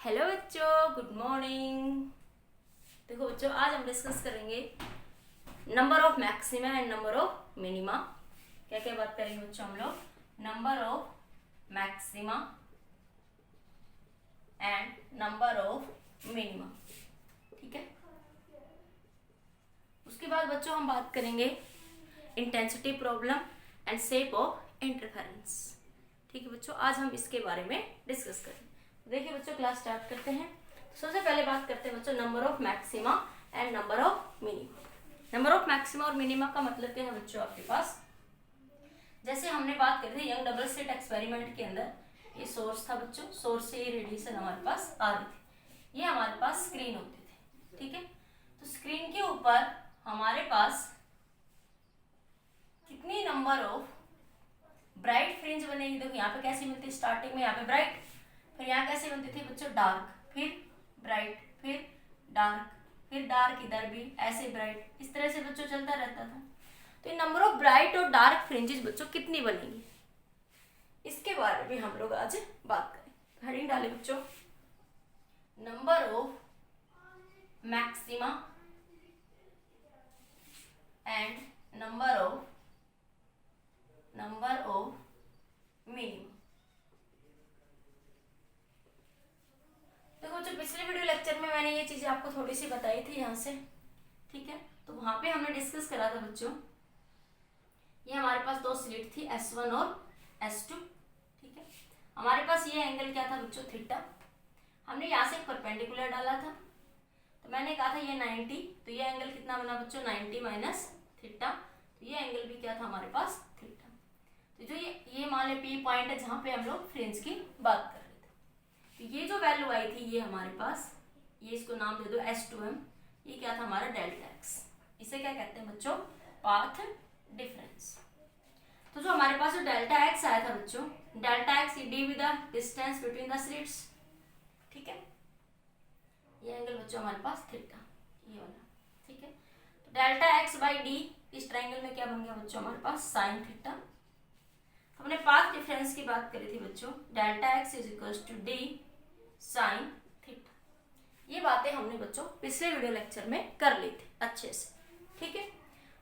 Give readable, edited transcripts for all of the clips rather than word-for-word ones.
Hello बच्चों, good morning. देखो बच्चों, आज हम डिस्कस करेंगे number of maxima and number of minima. क्या क्या बात करेंगे बच्चों हम लोग? Number of maxima and number of minima. ठीक है। उसके बाद बच्चों हम बात करेंगे intensity problem and shape of interference. ठीक है बच्चों, आज हम इसके बारे में डिस्कस करेंगे। देखिए बच्चों, क्लास स्टार्ट करते हैं। सबसे पहले बात करते हैं बच्चों number of maxima and number of minima. Number of maxima और मिनिमा का मतलब क्या है बच्चों आपके पास? जैसे हमने बात करी थी यंग डबल स्लिट एक्सपेरिमेंट के अंदर, ये सोर्स था बच्चों, सोर्स से ये रेडिएशन हमारे पास आ रही थी, ये हमारे पास स्क्रीन होती थी। ठीक है, तो स्क्रीन के ऊपर हमारे पास कितनी नंबर ऑफ ब्राइट फ्रिंज बनेगी? देखो यहाँ पे कैसी मिलती है, स्टार्टिंग में यहाँ पे ब्राइट, फिर यहाँ कैसे बनती थी बच्चों? डार्क, फिर ब्राइट, फिर डार्क, फिर डार्क इधर भी ऐसे ब्राइट, इस तरह से बच्चों चलता रहता था। तो ये नंबर ऑफ ब्राइट और डार्क फ्रिंजेस बच्चों कितनी बनेंगी, इसके बारे में हम लोग आज बात करें। हेडिंग डाले बच्चों, number of maxima and number of minima. देखो जो पिछले वीडियो लेक्चर में मैंने ये चीजें आपको थोड़ी सी बताई थी यहाँ से, ठीक है, तो वहां पे हमने डिस्कस करा था बच्चों, ये हमारे पास दो स्लिट थी S1 और S2। ठीक है, हमारे पास ये एंगल क्या था बच्चों? थीटा। हमने यहाँ से एक परपेंडिकुलर डाला था, तो मैंने कहा था ये 90, तो ये एंगल कितना बना बच्चों? 90 माइनस थीटा। तो ये एंगल भी क्या था हमारे पास? थीटा। तो जो ये मान ले P पॉइंट है जहाँ पे हम लोग फ्रिंज की बात कर, तो ये जो वैल्यू आई थी ये हमारे पास, ये इसको नाम दे दो S2m, ये क्या था हमारा? Delta x. इसे क्या कहते हैं बच्चों? Path difference. तो जो हमारे पास जो डेल्टा एक्स आया था बच्चों, delta x D with the distance between the slits. ठीक है, ये एंगल बच्चों हमारे पास थीटा, ये वाला। ठीक है, तो डेल्टा एक्स बाई डी इस ट्राइंगल में क्या बन गया बच्चों? हमारे पास साइन थीटा। हमने पाथ डिफरेंस की बात करी थी बच्चों, delta X is equal to D sine theta. ये बातें हमने बच्चों पिछले वीडियो लेक्चर में कर ली थी अच्छे से। ठीक है,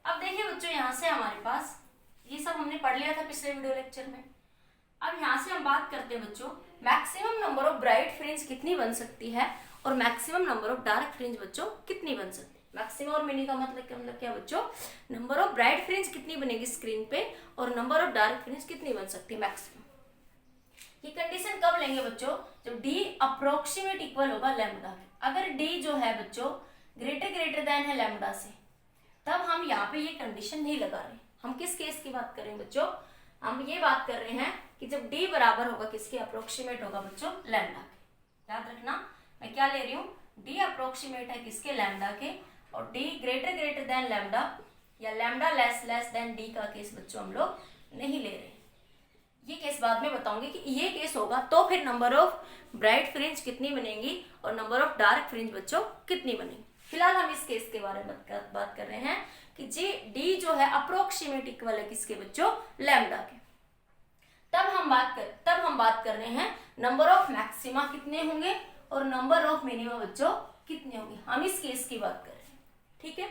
अब देखिए बच्चों, यहाँ से हमारे पास ये सब हमने पढ़ लिया था पिछले वीडियो लेक्चर में। अब यहाँ से हम बात करते हैं बच्चों, maximum number of bright fringe कितनी बन सकती है और maximum number of dark fringe बच्चों कितनी बन सकती है। मैक्सिमम और मिनी का मतलब क्या बच्चों? नंबर ऑफ ब्राइट फ्रिंज कितनी बनेगी स्क्रीन पे और नंबर ऑफ डार्क फ्रिंज कितनी बन सकती है मैक्सिमम। ये कंडीशन कब लेंगे बच्चों? जब डी अप्रोक्सीमेट इक्वल होगा लैम्डा के। अगर डी जो है बच्चों ग्रेटर देन है लैम्डा से, तब हम यहाँ पे ये कंडीशन नहीं लगा रहे। हम किस केस की बात कर रहे हैं बच्चों? हम ये बात कर रहे हैं कि जब डी बराबर होगा किसके? अप्रोक्सीमेट होगा बच्चों लैम्डा के। याद रखना, मैं क्या ले रही हूँ? डी अप्रोक्सीमेट है किसके? लैम्डा के। और डी ग्रेटर देन लैम्डा या लैम्डा लेस देन डी का केस बच्चों हम लोग नहीं ले रहे। ये केस बाद में बताऊंगी कि ये केस होगा तो फिर नंबर ऑफ ब्राइट फ्रिंज कितनी बनेगी और नंबर ऑफ डार्क फ्रिंज बच्चों कितनी बनेगी। फिलहाल हम इस केस के बारे में बात कर रहे हैं कि जी डी जो है अप्रोक्सीमेट इक्वल है किसके बच्चों? लैम्डा के। तब हम बात कर रहे हैं नंबर ऑफ मैक्सिमा कितने होंगे और नंबर ऑफ मिनिमा बच्चों कितने होंगे। हम इस केस की बात कर रहे हैं। ठीक है,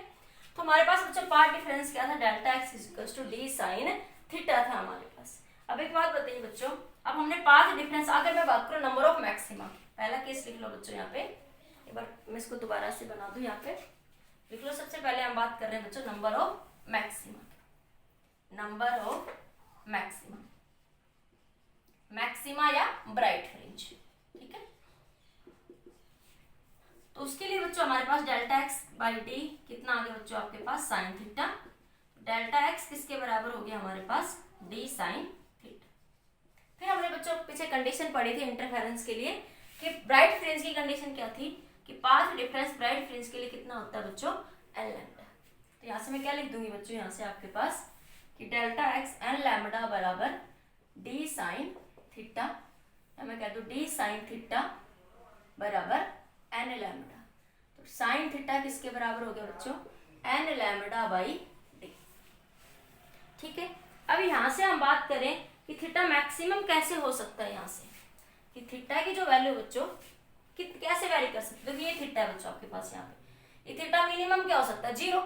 तो हमारे पास बच्चों पार्ट डिफरेंस क्या था? Delta X is equal to D sine theta था हमारे पास। अब एक बात बताइए बच्चों, अब हमने पाथ डिफरेंस, अगर मैं बात करूं नंबर ऑफ मैक्सिमा, पहला केस लिख लो बच्चों यहाँ पे, एक बार मैं इसको दोबारा से बना दूं, यहाँ पे लिख लो। सबसे पहले हम बात कर रहे हैं बच्चों number of maxima, number of maxima, maxima या ब्राइट फ्रिंज। ठीक है, तो उसके लिए बच्चों हमारे पास डेल्टा एक्स बाई डी कितना आ गया बच्चों आपके पास? Sine theta. डेल्टा एक्स किसके बराबर हो गया हमारे पास? D sine theta. फिर हमने बच्चों पीछे कंडीशन पढ़ी थी इंटरफेरेंस के लिए कि ब्राइट फ्रिंज की कंडीशन क्या थी कि पाथ डिफरेंस ब्राइट फ्रिंज के लिए कितना होता है बच्चों? N lambda. तो यहाँ से मैं क्या लिख दूंगी बच्चों यहाँ से आपके पास कि डेल्टा एक्स एन लैम्डा बराबर डी साइन थीटा, या मैं कह दूं डी साइन थीटा बराबर एन लैम्डा। तो साइन थीटा किसके बराबर हो गया बच्चों? N lambda by D. ठीक है, अब यहाँ से हम बात करें कि थीटा मैक्सिमम कैसे हो सकता है। यहाँ से कि थीटा की जो वैल्यू बच्चों कैसे वैरी कर सकते हो? देखिए ये थीटा है बच्चों आपके पास यहाँ पे, ये थीटा मिनिमम क्या हो सकता है 0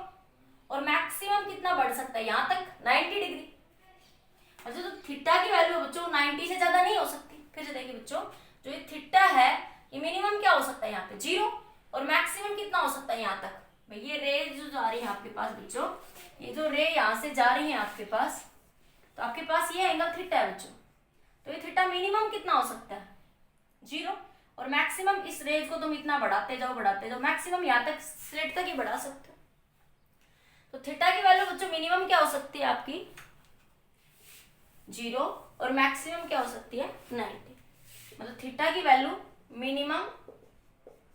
और मैक्सिमम कितना बढ़ सकता है यहाँ तक 90 डिग्री। अच्छा तो थीटा की वैल्यू बच्चों 90 से ज्यादा नहीं हो सकती। फिर से देखिए बच्चों, जो ये थीटा है ये मिनिमम क्या हो सकता है यहाँ पे 0 और मैक्सिमम कितना हो सकता है यहाँ तक। भाई ये रे जो जा रही है आपके पास बच्चों, ये जो रे यहाँ से जा रही है आपके पास, तो आपके पास ये एंगल थीटा है बच्चों, तो ये थीटा मिनिमम कितना हो सकता है 0 और मैक्सिमम इस रेंज को तुम इतना बढ़ाते जाओ मैक्सिमम यहाँ तक स्लिट तक ही बढ़ा सकते हो। तो थीटा की वैल्यू बच्चों मिनिमम क्या हो सकती है आपकी 0 और मैक्सिमम क्या हो सकती है 90। मतलब थीटा की वैल्यू मिनिमम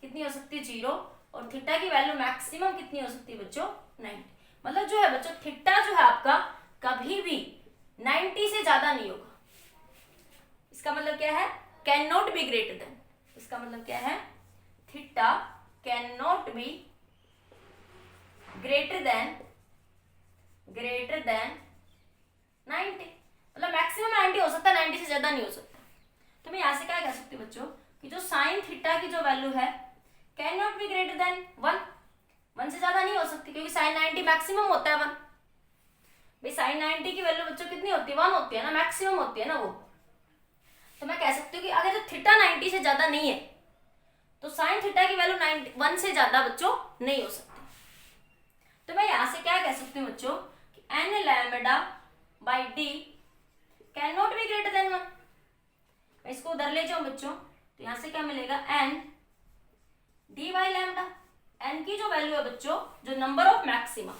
कितनी हो सकती है 0 और थीटा की वैल्यू मैक्सिमम कितनी हो सकती है बच्चों 90। मतलब जो है बच्चों थीटा जो है आपका कभी भी 90 से ज्यादा नहीं होगा। इसका मतलब क्या है can not be greater then, इसका मतलब क्या है theta can not be greater than 90। मतलब मैक्सिमम 90 हो सकता है, 90 से ज्यादा नहीं हो सकता। तो मैं यहां से क्या कह सकती हूँ बच्चों कि जो साइन थीटा की जो वैल्यू है can not be greater than 1 से ज्यादा नहीं हो सकती, क्योंकि साइन 90 मैक्सिमम होता है 1। भाई साइन 90 की वैल्यू बच्चों कितनी होती है 1 होती है ना, मैक्सिमम होती है ना वो। तो मैं कह सकती हूँ कि अगर जो थीटा 90 से ज्यादा नहीं है तो साइन थीटा की वैल्यू 1 से ज्यादा बच्चों नहीं हो सकती। तो मैं यहां से क्या कह सकती हूँ बच्चों कि N lambda by D can not be greater than 1। मैं इसको उधर ले जाऊं बच्चों तो यहां से क्या मिलेगा N D by lambda. N की जो वैल्यू है बच्चों, जो नंबर ऑफ मैक्सिमा,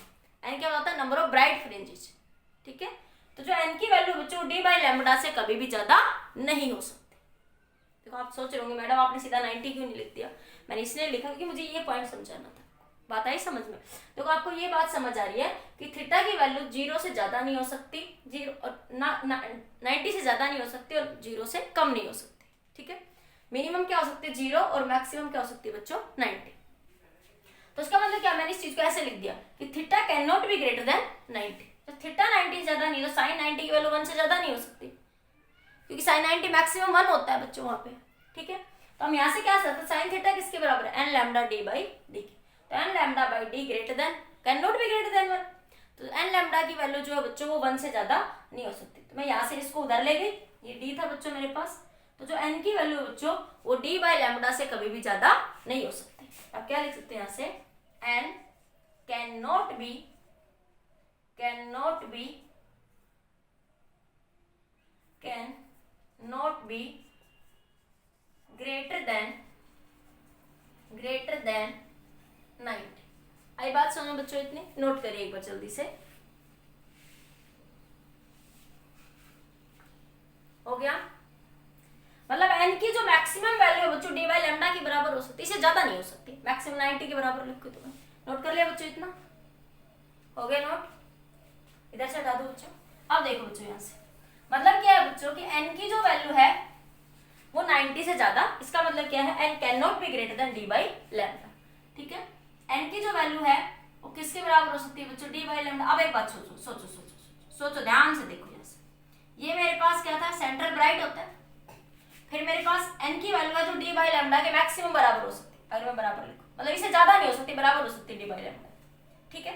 एन क्या होता है नंबर ऑफ ब्राइट फ्रिंजेस, ठीक है। तो जो एन की वैल्यू बच्चों डी बाई लैम्बडा से कभी भी ज्यादा नहीं हो सकती। देखो आप सोच रहे होंगे मैडम आपने सीधा 90 क्यों नहीं लिख दिया? मैंने इसलिए लिखा क्योंकि मुझे ये पॉइंट समझाना था। बात आई समझ में? देखो आपको ये बात समझ आ रही है कि थीटा की वैल्यू 0 से ज्यादा नहीं हो सकती, 0 और 90 से ज्यादा नहीं हो सकती और 0 से कम नहीं हो सकती, ठीक है। मिनिमम क्या हो सकती है 0 और मैक्सिमम क्या हो सकती है बच्चों 90। तो इसका मतलब क्या, मैंने इस चीज को ऐसे लिख दिया कि theta can not be greater than 90। तो थीटा 90 से ज्यादा नहीं, तो साइन 90 की वैल्यू 1 से ज्यादा नहीं हो सकती, क्योंकि साइन 90 मैक्सिमम 1 होता है बच्चों वहां पे, ठीक है। तो हम यहाँ से क्या सकते हैं साइन थीटा किसके बराबर है n lambda d by d. तो n lambda by d greater than can not be greater than 1। तो एन लैम्डा की वैल्यू जो है बच्चों वो 1 से ज्यादा नहीं हो सकती। तो मैं यहाँ से इसको उधर ले गई, ये डी था बच्चों मेरे पास, तो जो एन की वैल्यू बच्चों वो डी बाई लैम्डा से कभी भी ज्यादा नहीं हो सकती। अब क्या लिख सकते हैं यहाँ से N can not be greater than 90। आई बात समझो बच्चों, इतनी नोट करिए एक बार जल्दी से। हो गया? मतलब एन की जो मैक्सिमम वैल्यू है बच्चों डी बाई लैम्डा के बराबर हो सकती है, इससे ज्यादा नहीं हो सकती। मैक्सिमम 90 के बराबर लिख के तुम्हें नोट कर लिया बच्चों, इतना हो गया नोट। इधर से हटा दो बच्चों। अब देखो बच्चों यहाँ से मतलब क्या है बच्चों कि एन की जो वैल्यू है वो 90 से ज्यादा, इसका मतलब क्या है N can not be greater than D by lambda, ठीक है। एन की जो वैल्यू है वो किसके बराबर हो सकती है बच्चों डी बाई लैम्डा। अब एक बात सोचो ध्यान से देखो यहाँ से, ये मेरे पास क्या था सेंट्रल ब्राइट होता है, फिर मेरे पास एन की वैल्यू है जो डी बाई लैम्डा के मैक्सिमम बराबर हो सकती है। अगर मैं बराबर लिखूं मतलब इससे ज्यादा नहीं हो सकती, बराबर हो सकती है डी बाई लैम्डा, ठीक है।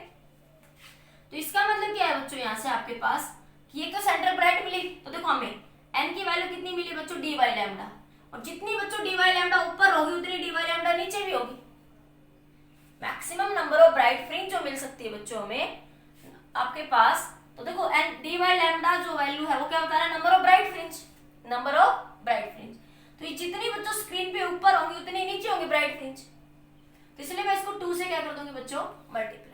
तो इसका मतलब क्या है बच्चों यहाँ से आपके पास कि ये तो सेंट्रल ब्राइट मिली, तो देखो हमें एन की वैल्यू कितनी मिली बच्चों डी बाई लैम्डा, और जितनी बच्चों डी बाई लैम्डा ऊपर होगी उतनी डी बाई लैम्डा नीचे भी होगी। Maximum number of bright fringe जो मिल सकती है बच्चों हमें आपके पास, तो देखो एन डी बाई लैम्डा जो वैल्यू है वो क्या बता रहा है नंबर ऑफ ब्राइट फ्रिंज। तो ये जितनी बच्चों स्क्रीन पे ऊपर होंगी उतनी नीचे होंगी ब्राइट फ्रिंज, तो इसलिए मैं इसको 2 से क्या कर दूंगी बच्चों मल्टीप्लाई।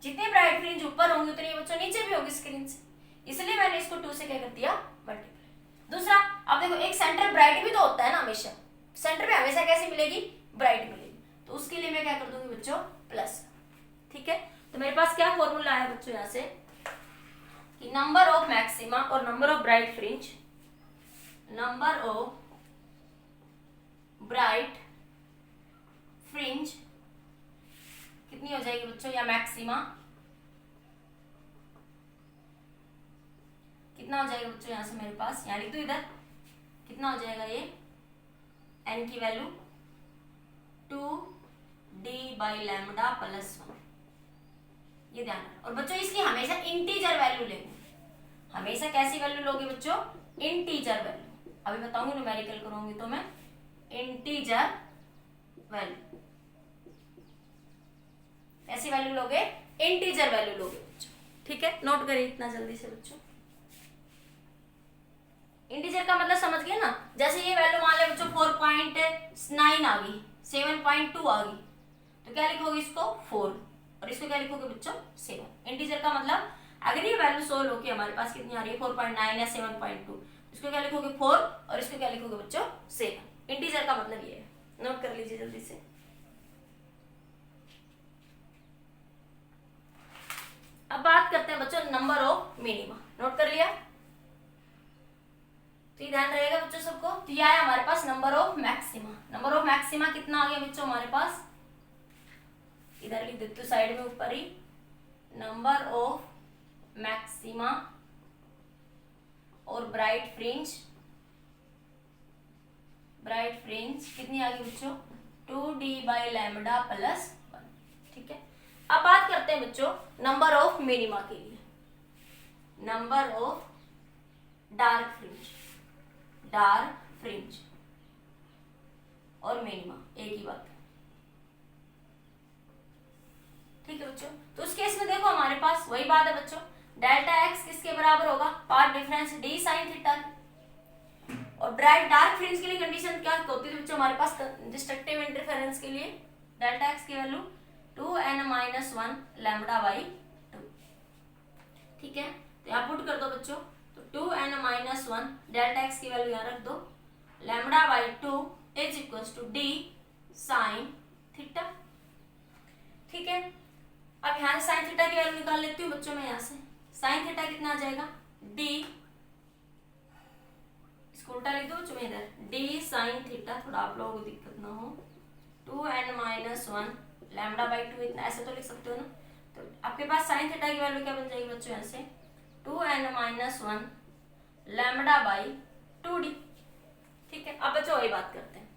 जितनी ब्राइट फ्रिंज ऊपर होंगी उतनी बच्चों नीचे भी होगी स्क्रीन से, इसलिए मैंने इसको 2 से क्या कर दिया मल्टीप्लाई। दूसरा अब देखो एक सेंटर ब्राइट भी तो होता है ना, हमेशा सेंटर पे हमेशा कैसी मिलेगी ब्राइट मिलेगी, तो उसके लिए मैं क्या कर दूंगी बच्चों प्लस, ठीक है। तो मेरे पास क्या फॉर्मूला है बच्चों यहाँ से कि नंबर ऑफ मैक्सिमा और number of bright fringe, number of bright fringe कितनी हो जाएगी बच्चों, या मैक्सिमा कितना हो जाएगा बच्चों यहाँ से मेरे पास, यहाँ लिख दो इधर कितना हो जाएगा ये एन की वैल्यू 2d/λ प्लस 1, ये ध्यान रखना। और बच्चों इसकी हमेशा इंटीजर वैल्यू लेंगे, हमेशा कैसी वैल्यू लोगे बच्चों, इंटीजर वैल्यू। अभी बताऊंगी न्यूमेरिकल करूंगी तो मैं इंटीजर वैल्यू, ऐसी वैल्यू लोगे, इंटीजर वैल्यू लोगे बच्चों, ठीक है। नोट करिए इतना जल्दी से बच्चों। इंटीजर का मतलब समझ गए ना, जैसे ये वैल्यू मान ले बच्चों 4.9 आ गई, 7.2 आ गई, तो क्या लिखोगे इसको 4 और इसको क्या लिखोगे बच्चों 7। इंटीजर का मतलब अगर ये वैल्यू सोल्व होके हमारे पास कितनी आ रही है 4.9 या 7.2, इसको क्या लिखोगे 4 और इसको क्या लिखोगे बच्चों 7। इंटीजर का मतलब ये है, नोट कर लीजिए जल्दी से। अब बात करते हैं बच्चों नंबर ऑफ मिनिमा, नोट कर लिया, तो ये ध्यान रहेगा बच्चों सबको। तो यह है हमारे पास number of maxima. Number of maxima कितना आ गया बच्चों हमारे पास, इधर लिख देते साइड में ऊपर ही, नंबर ऑफ मैक्सिमा और ब्राइट फ्रिंज, ब्राइट फ्रिंज कितनी आ गई बच्चों 2d/λ प्लस 1, ठीक है। अब बात करते हैं बच्चों नंबर ऑफ मिनिमा के लिए, number of dark fringe, dark fringe और मिनिमा एक ही बात है, ठीक है बच्चों। तो उस केस में देखो हमारे पास वही बात है बच्चों, डेल्टा एक्स किसके बराबर होगा, path difference D sine theta. और ब्राइट डार्क फ्रिंज के लिए कंडीशन क्या होती है बच्चों हमारे पास, डिस्ट्रक्टिव इंटरफेरेंस के लिए डेल्टा एक्स की वैल्यू 2n-1 λ/2, ठीक है। तो यहाँ पुट कर दो बच्चों, तो 2n-1 डेल्टा एक्स की वैल्यू यहाँ रख दो, λ/2 is equal to D sine theta, ठीक है। अब यहाँ से साइन थीटा की वैल्यू निकाल लेती हूँ बच्चों मैं, यहाँ से साइन थीटा कितना आ जाएगा डी, इसको उल्टा लिख दो बच्चों इधर, डी साइन थीटा, थोड़ा आप लोगों को दिक्कत ना हो, 2n-1 λ/2 इतना, ऐसे तो लिख सकते हो ना। तो आपके पास साइन थीटा की वैल्यू क्या बन जाएगी बच्चों यहाँ से 2n-1 λ/2d, ठीक है। अब बच्चों वही बात करते हैं,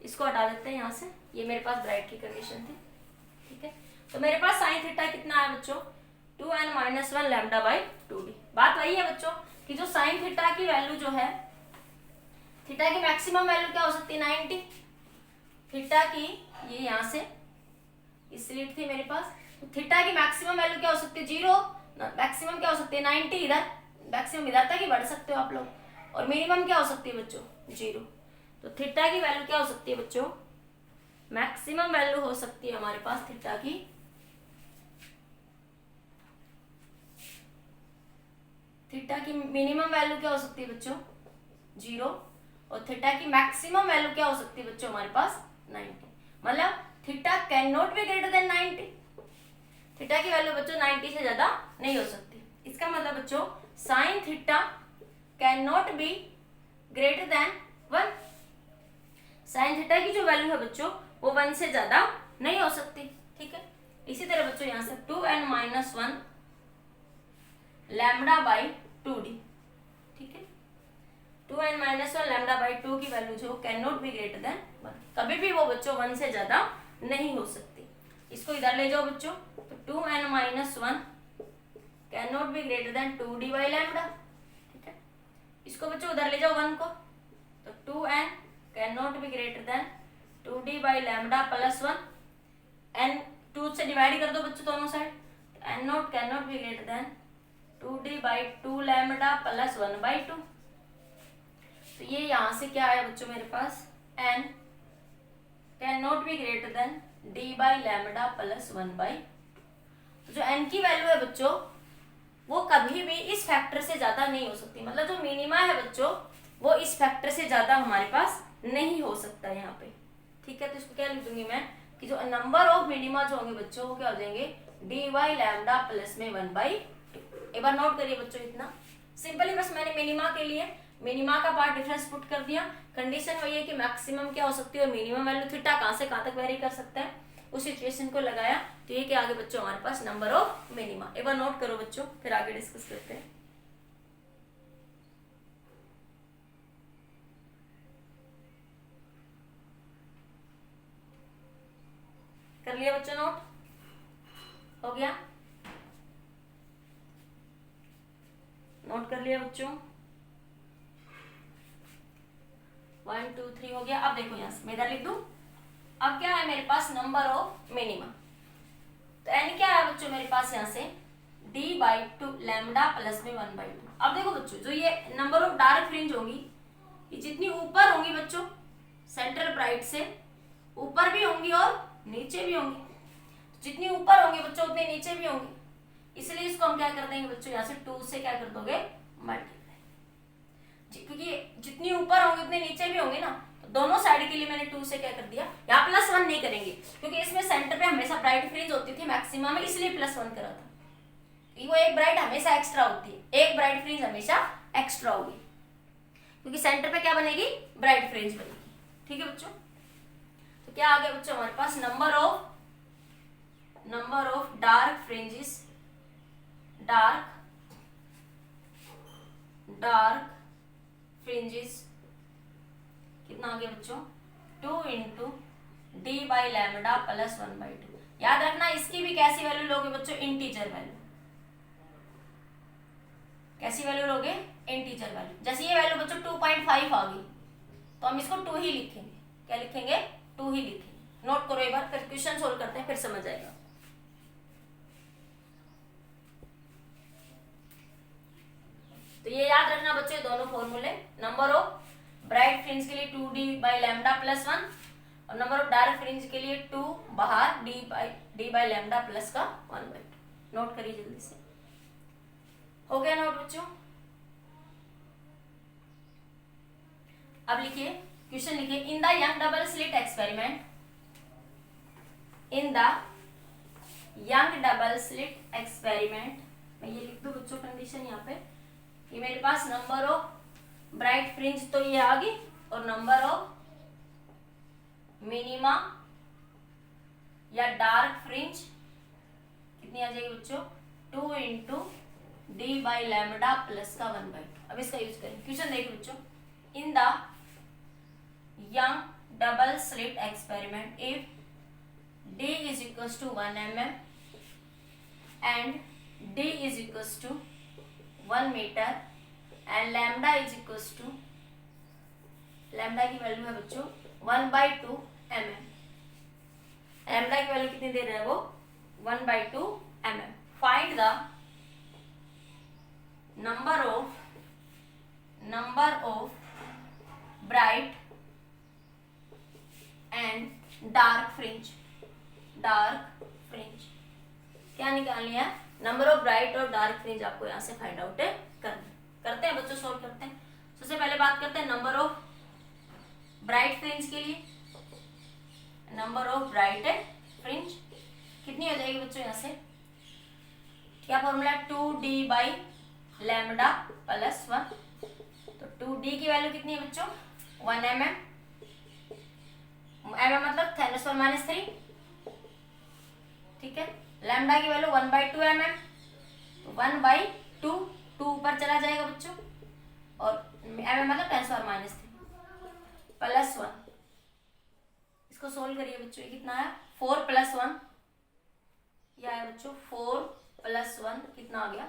इसको हटा देते हैं यहाँ से, ये मेरे पास ब्राइट की कंडीशन थी, ठीक है। तो मेरे पास साइन थीटा कितना है बच्चों 2n-1 λ/2d। बात वही है बच्चों कि जो साइन थीटा की वैल्यू जो है, थीटा की मैक्सिमम वैल्यू क्या हो सकती है 90, थीटा की ये यहाँ से इस स्लिट थी मेरे पास, तो थीटा की मैक्सिमम वैल्यू क्या हो सकती है 0, मैक्सिमम क्या हो सकती है 90, इधर मैक्सिमम इधर तक ही बढ़ सकते हो आप लोग, और मिनिमम क्या हो सकती है बच्चों 0। तो थीटा की वैल्यू क्या हो सकती है बच्चों, मैक्सिमम वैल्यू हो सकती है हमारे पास थीटा की मिनिमम वैल्यू क्या हो सकती है बच्चों 0, और थीटा की मैक्सिमम वैल्यू क्या हो सकती है बच्चों हमारे पास 90। मतलब theta can not be greater than 90, theta की वैल्यू बच्चों 90 से ज्यादा नहीं हो सकती। इसका मतलब बच्चों sine theta can not be greater than 1, sine theta की जो वैल्यू है बच्चों वो 1 से ज्यादा नहीं हो सकती, ठीक है। इसी तरह बच्चों यहाँ से 2n-1 λ/2d, ठीक है। 2n-1 λ/2 की वैल्यू जो can not be greater than 1, कभी भी वो बच्चों 1 से ज्यादा नहीं हो सकती। इसको इधर ले जाओ बच्चों, तो 2n-1 can not be greater then 2d/λ, ठीक है। इसको बच्चों उधर ले जाओ 1 को, तो 2n can not be greater then 2d/λ plus 1, n 2 से डिवाइड कर दो बच्चों दोनों side, n0 can not be greater then 2d/2λ plus 1/2। तो ये यहाँ से क्या आया बच्चों मेरे पास n can not be greater then d/λ plus 1/2। तो जो n की वैल्यू है बच्चों वो कभी भी इस फैक्टर से ज्यादा नहीं हो सकती, मतलब जो मिनिमा है बच्चों वो इस फैक्टर से ज्यादा हमारे पास नहीं हो सकता यहाँ पे, ठीक है। तो इसको क्या लिख दूंगी मैं कि जो नंबर ऑफ मिनिमा जो होंगे बच्चों वो क्या हो जाएंगे d/λ प्लस में 1/2। एक बार नोट करिए बच्चों, इतना सिंपली बस मैंने मिनिमा के लिए मिनिमा का पार्ट डिफरेंस पुट कर दिया। कंडीशन वही है कि मैक्सिमम क्या हो सकती है और मिनिमम वैल्यू थीटा कहाँ से कहाँ तक वेरी कर सकता है, उस सिचुएशन को लगाया। तो ये क्या आगे बच्चों हमारे पास नंबर ऑफ मिनिमा। एक बार नोट करो बच्चों, फिर आगे डिस्कस करते हैं। कर लिया बच्चों नोट? हो गया? नोट कर लिया बच्चों? 1 2 3 हो गया। अब देखो यहाँ से मैं इधर लिख दूं। अब क्या है मेरे पास? Number of minima. तो एन क्या है बच्चों मेरे पास यहाँ से? d/2 लैम्डा प्लस में 1/2। अब देखो बच्चों, जो ये नंबर ऑफ डार्क फ्रिंज होंगी, ये जितनी ऊपर होंगी बच्चों सेंट्रल ब्राइट से, ऊपर भी होंगी और नीचे भी होंगी। जितनी ऊपर होंगी बच्चों उतनी नीचे भी होंगी, इसलिए इसको हम क्या कर देंगे बच्चों, यहाँ से 2 से क्या कर दोगे? मल्टीप्लाई। क्योंकि जितनी ऊपर होंगी उतनी नीचे भी होंगी ना, तो दोनों साइड के लिए मैंने 2 से क्या कर दिया। यहाँ +1 नहीं करेंगे क्योंकि इसमें सेंटर पे हमेशा ब्राइट फ्रिंज होती थी मैक्सिमम में, इसलिए +1 करा था। वो एक ब्राइट हमेशा एक्स्ट्रा होती है, एक ब्राइट फ्रिंज हमेशा एक्स्ट्रा होगी क्योंकि सेंटर पे क्या बनेगी? ब्राइट फ्रिंज बनेगी। ठीक है बच्चों? तो क्या आ गया बच्चों हमारे पास? Number of dark fringes, dark fringes कितना आ गया बच्चों? 2 × d/λ प्लस 1/2। याद रखना इसकी भी कैसी वैल्यू लोगे बच्चों? Integer value. कैसी वैल्यू लोगे? Integer value. जैसे ये वैल्यू बच्चों 2.5 आ गई तो हम इसको 2 ही लिखेंगे। क्या लिखेंगे? 2 ही लिखेंगे। नोट करो एक बार, फिर क्वेश्चन सोल्व करते हैं, फिर समझ आएगा। तो ये याद रखना बच्चों दोनों फॉर्मूले। नंबर ऑफ ब्राइट फ्रिंज के लिए 2d/λ प्लस 1 और नंबर ऑफ डार्क फ्रिंज के लिए 2 बाहर d/λ प्लस का 1/2। नोट करिए जल्दी से। हो गया नोट बच्चों? अब लिखिए क्वेश्चन, लिखिए इन the Young double slit experiment, in the Young double slit experiment. मैं ये लिख दूं बच्चों कंडीशन यहाँ पे कि मेरे पास नंबर ऑफ ब्राइट फ्रिंज तो ये आ गई और नंबर ऑफ मिनिमा या डार्क फ्रिंज कितनी आ जाएगी बच्चों? 2 × d/λ प्लस का 1/2। अब इसका यूज करें। क्वेश्चन देखिए बच्चों, इन the Young double slit experiment if d is equals to 1 mm and d is equals to 1 meter and lambda is equals to, lambda की वैल्यू है बच्चों 1/2 mm। लैम्डा की वैल्यू कितनी दे रहे हैं वो? 1/2 mm। Find the number of bright and dark fringe। क्या निकालनी है? नंबर ऑफ ब्राइट और डार्क फ्रिंज आपको यहाँ से फाइंड आउट करते हैं बच्चों, सोल्व करते हैं। सबसे पहले बात करते हैं नंबर ऑफ ब्राइट फ्रिंज के लिए। नंबर ऑफ ब्राइट फ्रिंज कितनी हो जाएगी बच्चों यहाँ से? क्या फॉर्मूला है? 2d/λ plus 1। तो 2d की वैल्यू कितनी है बच्चों? 1 mm। mm मतलब 10⁻³ ठीक है। लैम्डा की वैल्यू 1/2 mm, तो 1/2, 2 ऊपर चला जाएगा बच्चों और mm मतलब 10⁻³ प्लस 1। इसको सोल्व करिए बच्चों, ये कितना है? 4 + 1 यह है बच्चों 4 + 1 कितना आ गया?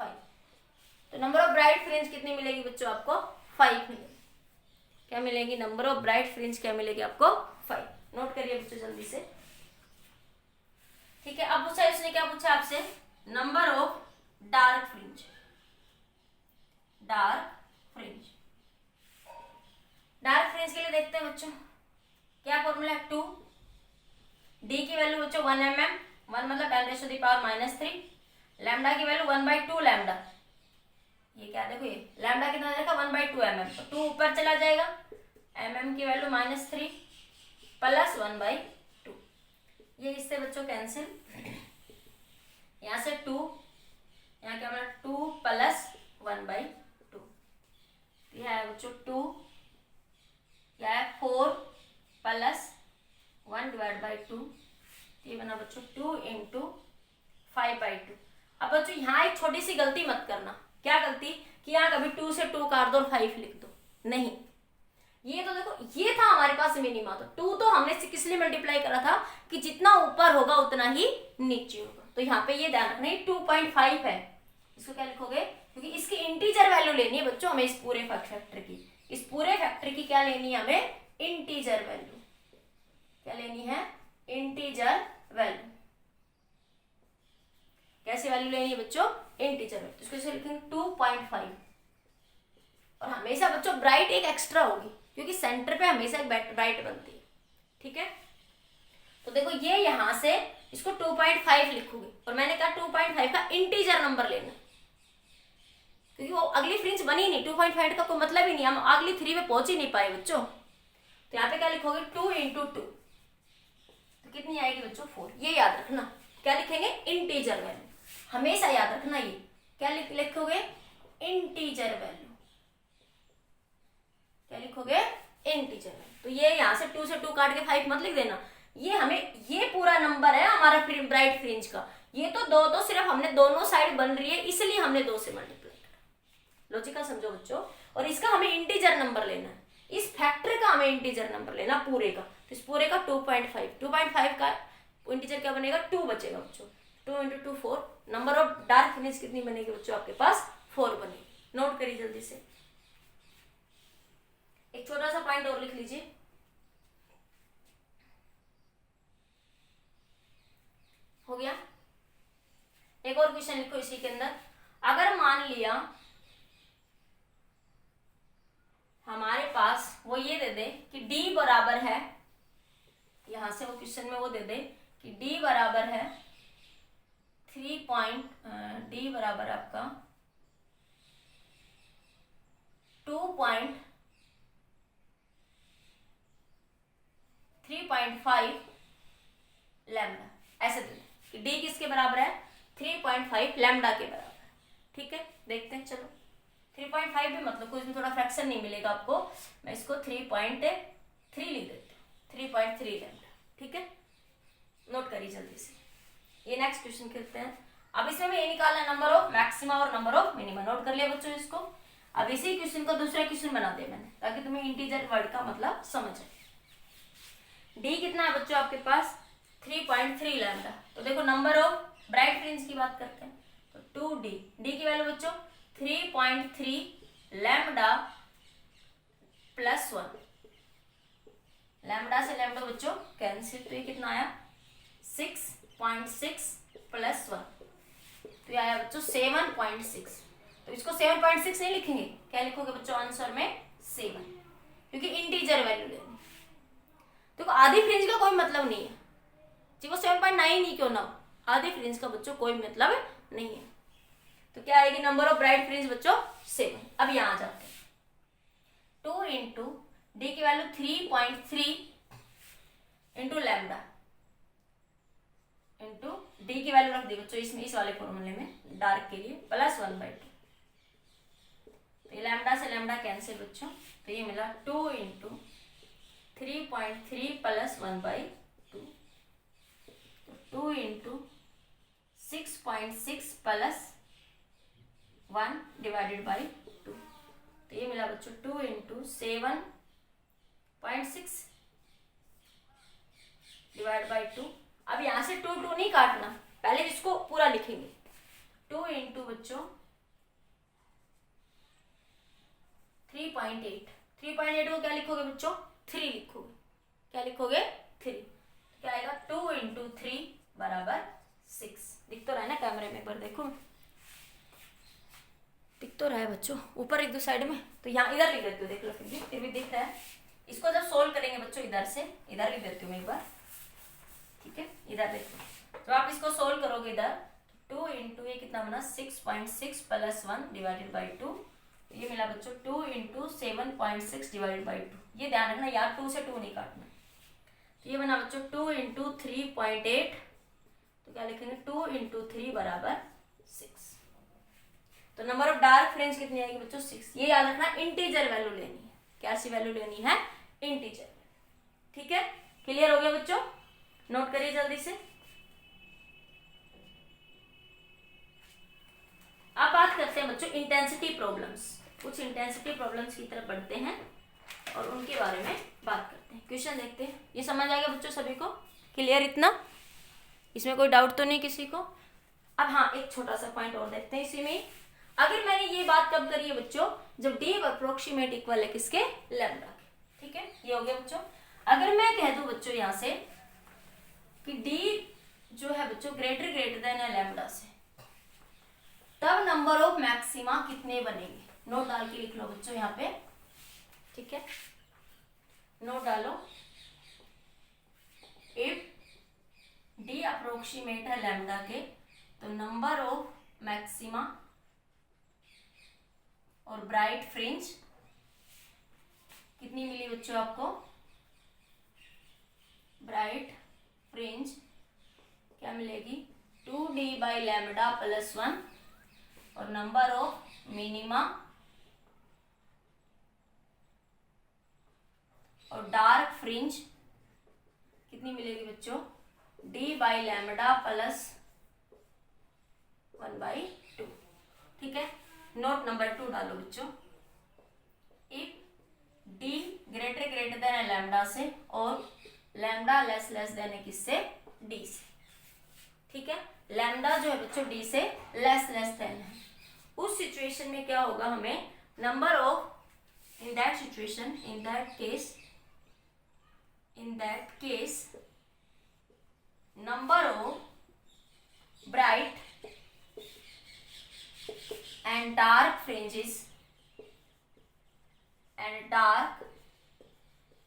5। तो नंबर ऑफ ब्राइट फ्रिंज कितनी मिलेगी बच्चों आपको? 5 मिलेगी। क्या मिलेगी? नंबर ऑफ ब्राइट फ्रिंज क्या मिलेगी आपको? 5। नोट करिए बच्चों जल्दी से। ठीक है। अब पूछा इसने, क्या पूछा आपसे? Number of dark fringe. Dark fringe के लिए देखते हैं बच्चों, क्या फॉर्मूला है? 2 डी की वैल्यू बच्चों 1 mm, 1 मतलब 10⁻³ लैम्डा की वैल्यू 1/2 लैम्डा। ये क्या देखो, ये लैम्डा कितना देखा? 1/2 mm, तो 2 ऊपर चला जाएगा, mm की वैल्यू -3 प्लस 1/2। ये इससे बच्चों कैंसिल, यहाँ से 2, यहाँ क्या बना? 2 प्लस 1/2। यह है बच्चों 2, क्या है? 4 प्लस 1/2। ये बना बच्चों 2 × 5/2। अब बच्चों यहाँ एक छोटी सी गलती मत करना। क्या गलती? कि यहाँ कभी 2 से 2 काट दो और 5 लिख दो, नहीं। ये तो देखो ये था हमारे पास मिनिमा, तो 2 तो हमने किस लिए मल्टीप्लाई करा था कि जितना ऊपर होगा उतना ही नीचे होगा। तो यहाँ पे ये ध्यान रखना ये 2.5 है, इसको क्या लिखोगे, क्योंकि इसकी इंटीजर वैल्यू लेनी है बच्चों हमें, इस पूरे फैक्टर की, इस पूरे फैक्टर की क्या लेनी है हमें, इंटीजर वैल्यू। क्या लेनी है, इंटीजर वैल्यू। कैसे वैल्यू लेनी है बच्चों, इंटीजर वैल्यू। तो इसको लिखेंगे 2.5, और हमेशा बच्चों ब्राइट एक एक्स्ट्रा होगी क्योंकि सेंटर पे हमेशा एक ब्राइट बनती है, ठीक है। तो देखो ये यहां से इसको 2.5 लिखोगे, और मैंने कहा 2.5 का इंटीजर नंबर लेना, क्योंकि वो अगली फ्रिंज बनी नहीं, 2.5 का कोई मतलब ही नहीं, हम अगली 3 में पहुंच ही नहीं पाए बच्चों। तो यहाँ पे क्या लिखोगे, 2 × 2, तो कितनी आएगी बच्चों, 4। ये याद रखना, क्या लिखेंगे, इंटीजर वैल्यू, हमेशा याद रखना। ये क्या लिखोगे, इंटीजर वैल्यू। क्या लिखोगे, इंटीजर वैल्यू। तो ये यहाँ से 2 से 2 काट के 5 मत लिख देना, ये हमें ये पूरा नंबर है हमारा ब्राइट फ्रिंज का। ये तो 2 तो सिर्फ हमने दोनों साइड बन रही है इसलिए हमने 2 से मल्टीप्लाई करा। लॉजिकल समझो बच्चों। और इसका हमें इंटीजर नंबर लेना है, इस फैक्टर का हमें इंटीजर नंबर लेना पूरे का। तो इस पूरे का 2.5 का इंटीजर क्या बनेगा, 2 बचेगा बच्चों। 2 × 2 4। नंबर ऑफ डार्क फ्रिंज कितनी बनेगी बच्चों, आपके पास 4 बनेगी। नोट करिए जल्दी से। एक छोटा सा पॉइंट और लिख लीजिए, हो गया। एक और क्वेश्चन लिखो इसी के अंदर। अगर मान लिया हमारे पास वो ये दे दे कि D बराबर है, यहां से वो क्वेश्चन में वो दे दे कि D बराबर है 3 D बराबर आपका 3.5 लैम्डा, ऐसे दे कि D किसके बराबर है, 3.5 लैम्डा के बराबर। ठीक है, देखते हैं। चलो 3.5 भी मतलब कोई इसमें थोड़ा फ्रैक्शन नहीं मिलेगा आपको, मैं इसको 3.3 लिख देती हूँ, 3.3 लैम्डा। ठीक है, नोट करिए जल्दी से। ये नेक्स्ट क्वेश्चन करते हैं। अब इसमें मैं ये निकालना है नंबर ऑफ मैक्सिमा और नंबर ऑफ मिनिमा। नोट कर लिया बच्चों इसको। अब इसी क्वेश्चन को दूसरा क्वेश्चन बना दिया मैंने ताकि तुम्हें इंटीजर वर्ड का मतलब समझ आए। डी कितना है बच्चों आपके पास, 3.3 लैम्डा। तो देखो नंबर ऑफ ब्राइट फ्रिंज की बात करते हैं, तो 2D। डी की वैल्यू बच्चों 3.3 लैम्डा प्लस 1। लैम्डा से लैम्डा बच्चों कैंसिल, तो ये कितना आया 6.6 प्लस 1, तो ये आया बच्चों 7.6। तो इसको 7.6 नहीं लिखेंगे, क्या लिखोगे बच्चों आंसर में 7, क्योंकि इंटीजर वैल्यू लेनी। देखो आधी फ्रिंज का कोई मतलब नहीं है, जी वो 7.9 ही क्यों ना हो, आधी फ्रिंज का बच्चों कोई मतलब नहीं है। तो क्या आएगी नंबर ऑफ ब्राइट फ्रिंज बच्चों 7। अब यहां जाते हैं, 2 इंटू डी की value 3.3 into lambda into D की वैल्यू रख दी बच्चों इसमें, इस वाले फॉर्मूले में डार्क के लिए, प्लस 1/2। तो लैम्डा से लैम्डा कैंसिल बच्चों, तो ये मिला 2 into 3.3 plus 1/2, 2 into 6.6 plus 1 divided by 2। तो ये मिला बच्चों 2 इंटू 7.6 डिवाइड बाई 2। अब यहां से 2 नहीं काटना, पहले इसको पूरा लिखेंगे। 2 इंटू बच्चों 3.8, 3.8 को क्या लिखोगे बच्चों 3 लिखोगे, क्या लिखोगे 3। क्या आएगा 2 इंटू 3 बराबर 6। दिख तो रहा है ना कैमरे में, एक बार देखो, दिख तो रहा है बच्चों ऊपर एक दो साइड में। तो यहाँ इधर लिख देती हूँ, देख लो फिर भी दिख रहा है। इसको जब सोल्व करेंगे बच्चों इधर से, इधर लिख देती हूँ मैं एक बार, ठीक है, इधर देखो। तो आप इसको सोल्व करोगे इधर, 2 इंटू ये कितना बना 6.6 प्लस 1 डिवाइडेड बाई 2। तो ये मिला बच्चों 2 इंटू 7.6 डिवाइडेड बाई 2। ये ध्यान रखना यार 2 से 2 नहीं काटना। तो ये बना बच्चों 2 इंटू 3.8, तो क्या लिखेंगे 2 इंटू 3 बराबर 6। तो नंबर ऑफ डार्क फ्रिंज कितनी आएगी बच्चों 6। ये याद रखना इंटीजर वैल्यू लेनी है, क्या सी वैल्यू लेनी है, इंटीजर। ठीक है, क्लियर हो गया बच्चों, नोट करिए जल्दी से। अब बात करते हैं बच्चों इंटेंसिटी प्रॉब्लम्स। कुछ इंटेंसिटी प्रॉब्लम्स की तरफ बढ़ते हैं। और उनके बारे में बात करते हैं। क्वेश्चन देखते हैं। ये समझ आएगा बच्चों सभी को? क्लियर इतना? इसमें कोई डाउट तो नहीं किसी को? अब हाँ, एक छोटा सा पॉइंट और देखते हैं इसी में। अगर मैंने ये बात कब करी है बच्चों? जब डी अप्रोक्सीमेट इक्वल है किसके? लैम्डा के। ठीक है, ये हो गया बच्चों। अगर मैं कह दूं बच्चों यहाँ से कि डी जो है बच्चों ग्रेटर देन है लैम्डा से, तब नंबर ऑफ मैक्सिमा कितने बनेंगे? नोट डाल के लिख लो बच्चों यहाँ पे। ठीक है, नोट डालो। इफ डी अप्रोक्सीमेट है लैम्डा के, तो नंबर ऑफ मैक्सिमा और ब्राइट फ्रिंज कितनी मिली बच्चों आपको? ब्राइट फ्रिंज क्या मिलेगी? 2d by lambda plus 1। और नंबर ऑफ मिनिमा और डार्क फ्रिंज कितनी मिलेगी बच्चों? d by lambda plus 1/2। ठीक है, नोट नंबर 2 डालो बच्चों। इफ d ग्रेटर देन है लैम्डा से और लैम्डा लेस देन है किससे? d से। ठीक है, लैम्डा जो है बच्चों d से लेस देन है। उस सिचुएशन में क्या होगा? हमें number of in that case number of bright and dark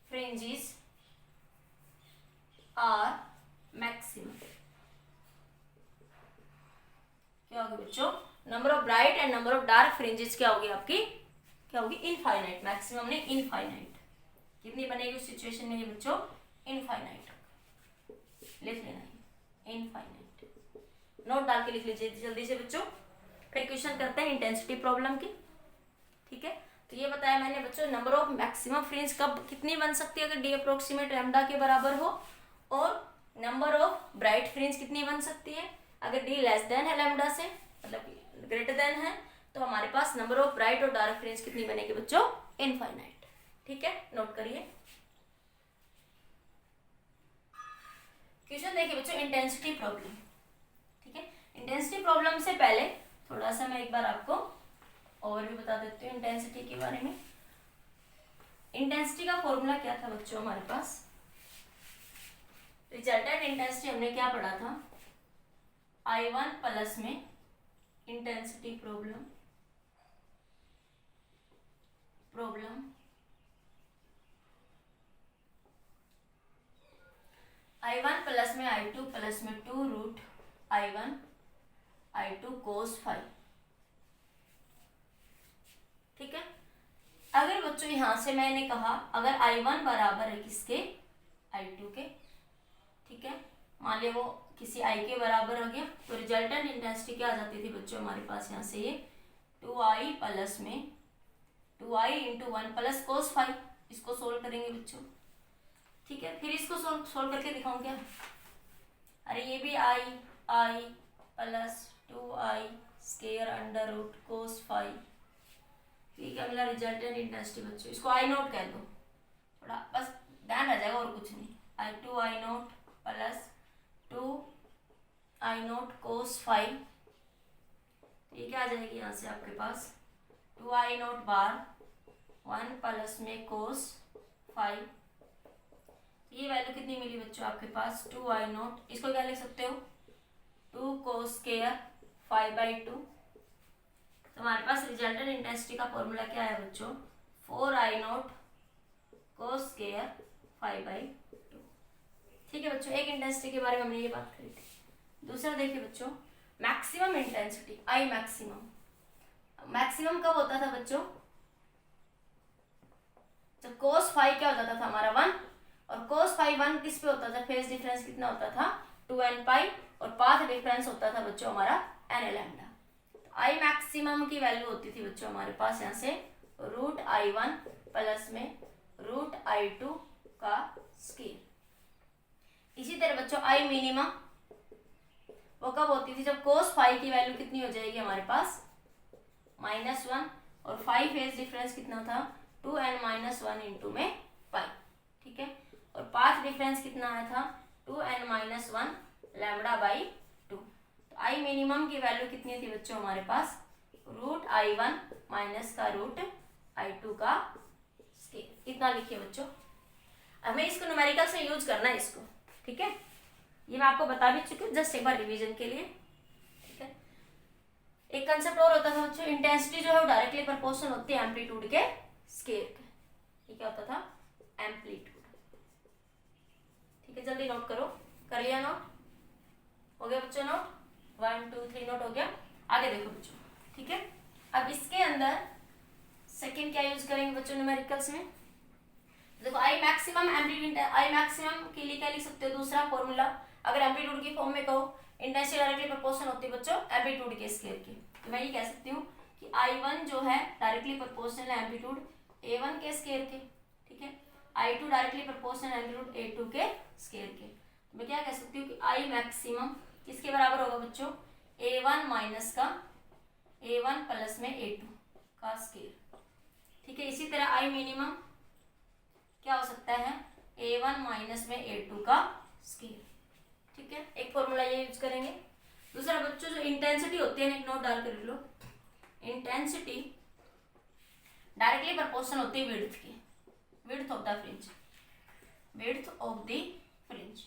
fringes are maximum. क्या होगी बच्चों? Number of bright and number of dark fringes क्या होगी आपकी? क्या होगी? इनफाइनाइट। मैक्सिमम ने इनफाइनाइट। कितनी बनेगी उस सिचुएशन में बच्चों? इनफाइनाइट। लिख लेना है इनफाइनाइट। नोट डाल के लिख लीजिए जल्दी से बच्चों। फिर क्वेश्चन करते हैं इंटेंसिटी प्रॉब्लम की। ठीक है, तो ये बताया मैंने बच्चों नंबर ऑफ मैक्सिमम फ्रिंज कब कितनी बन सकती है? अगर डी अप्रोक्सीमेट लैम्डा के बराबर हो। और नंबर ऑफ ब्राइट फ्रिंज कितनी बन सकती है? अगर डी लेस देन है लैम्डा से, मतलब ग्रेटर देन है, तो हमारे पास नंबर ऑफ ब्राइट और डार्क फ्रिंज कितनी बनेगी बच्चों? इनफाइनाइट। ठीक है, नोट करिए। क्वेश्चन देखिए बच्चों इंटेंसिटी प्रॉब्लम। ठीक है, इंटेंसिटी प्रॉब्लम से पहले थोड़ा सा मैं एक बार आपको और भी बता देती हूँ इंटेंसिटी के बारे में। इंटेंसिटी का फॉर्मूला क्या था बच्चों हमारे पास? रिजल्टेंट इंटेंसिटी हमने क्या पढ़ा था? I1 प्लस में इंटेंसिटी प्रॉब्लम I1 प्लस में I2 प्लस में 2 रूट I1 I2 कोस फाई। ठीक है, अगर बच्चों यहां से मैंने कहा अगर I1 बराबर है किसके? I2 के। ठीक है, मान लिया वो किसी I के बराबर हो गया, तो रिजल्टेंट इंटेंसिटी क्या आ जाती थी बच्चों हमारे पास? यहाँ से ये 2I प्लस में 2I into 1 plus cos phi. इसको सोल्व करेंगे बच्चों। ठीक है, फिर इसको सोल्व करके दिखाऊं क्या? अरे ये भी I plus 2I square under root cos phi. ठीक है, मिला रिजल्टेंट इंटेंसिटी बच्चों। इसको I नोट कह दो, थोड़ा बस ध्यान रह जाएगा और कुछ नहीं। I2I naught plus 2I naught cos phi. ये क्या आ जाएगी यहाँ से आपके पास? 2I नोट बार 1 प्लस में कोस फाई। ये वैल्यू कितनी मिली बच्चों आपके पास? 2I note. इसको क्या लिख सकते हो? 2 कोस स्क्वायर 5/2। तो हमारे पास रिजल्टेंट इंटेंसिटी का फॉर्मूला क्या है बच्चों? 4I नोट कोस स्क्वायर 5/2। ठीक है बच्चों, एक इंटेंसिटी के बारे में हमने ये बात करी थी। दूसरा देखिए बच्चों maximum intensity I maximum. Maximum कब होता था बच्चों? जब कोस फाई क्या होता था हमारा 1, और कोस फाई 1 किस पे होता था? फेज डिफरेंस कितना होता था? 2n पाई। और पाथ डिफरेंस होता था बच्चों हमारा n लैम्डा। I मैक्सिमम की वैल्यू होती थी बच्चों हमारे पास यहाँ से रूट I1 प्लस में रूट I2 का स्क्वायर। इसी तरह बच्चों I मिनिमम वो कब होती थी? जब कोस फाई की वैल्यू कितनी हो जाएगी हमारे पास? -1, और फाई फेज डिफरेंस कितना था? 2n-1 इंटू में पाई, ठीक है। और पाथ डिफरेंस कितना आया था 2n-1 लैम्बडा बाई 2। तो आई मिनिमम की वैल्यू कितनी थी बच्चों हमारे पास √I1 माइनस का √I2 का स्केयर, इतना लिखिए बच्चों। हमें इसको न्यूमेरिकल से यूज करना है इसको, ठीक है। ये मैं आपको बता भी चुकी हूँ, जस्ट एक बार रिवीजन के लिए, ठीक है। एक कंसेप्ट और होता था बच्चों, इंटेंसिटी जो है वो डायरेक्टली प्रोपोर्शनल होती है एम्पलीट्यूड के स्केयर के। ये क्या होता था एम्पलीट्यूड, ठीक है। जल्दी नोट करो, कर लिया नोट, हो गया बच्चों नोट, 1 2 3 नोट हो गया। आगे देखो बच्चों, ठीक है। अब इसके अंदर सेकेंड क्या यूज करेंगे बच्चों न्यूमेरिकल्स में, देखो I maximum amplitude, I maximum के लिए क्या लिख सकते हो दूसरा फॉर्मूला, अगर एम्पलीट्यूड की फॉर्म में कहो इंटेंसिटी डायरेक्टली प्रोपोर्शनल होती है बच्चों एम्पलीट्यूड के स्केयर की, तो मैं ये कह सकती हूँ कि I1 जो है डायरेक्टली प्रोपोर्शनल है एम्पलीट्यूड A1 के स्केयर के, ठीक है। I2 directly proportional amplitude A2 के स्केयर के, तो मैं क्या कह सकती हूँ कि आई मैक्सिमम किसके बराबर होगा बच्चों A1 माइनस का A1 प्लस में A2 का स्केयर, ठीक है। इसी तरह आई मिनिमम क्या हो सकता है A1 माइनस में A2 का स्केयर, ठीक है। एक फॉर्मूला ये यूज करेंगे। दूसरा बच्चों जो इंटेंसिटी होती है, एक नोट डाल कर लो, इंटेंसिटी डायरेक्टली प्रोपोर्शनल होती है विड्थ की, width of the fringe, width of the fringe,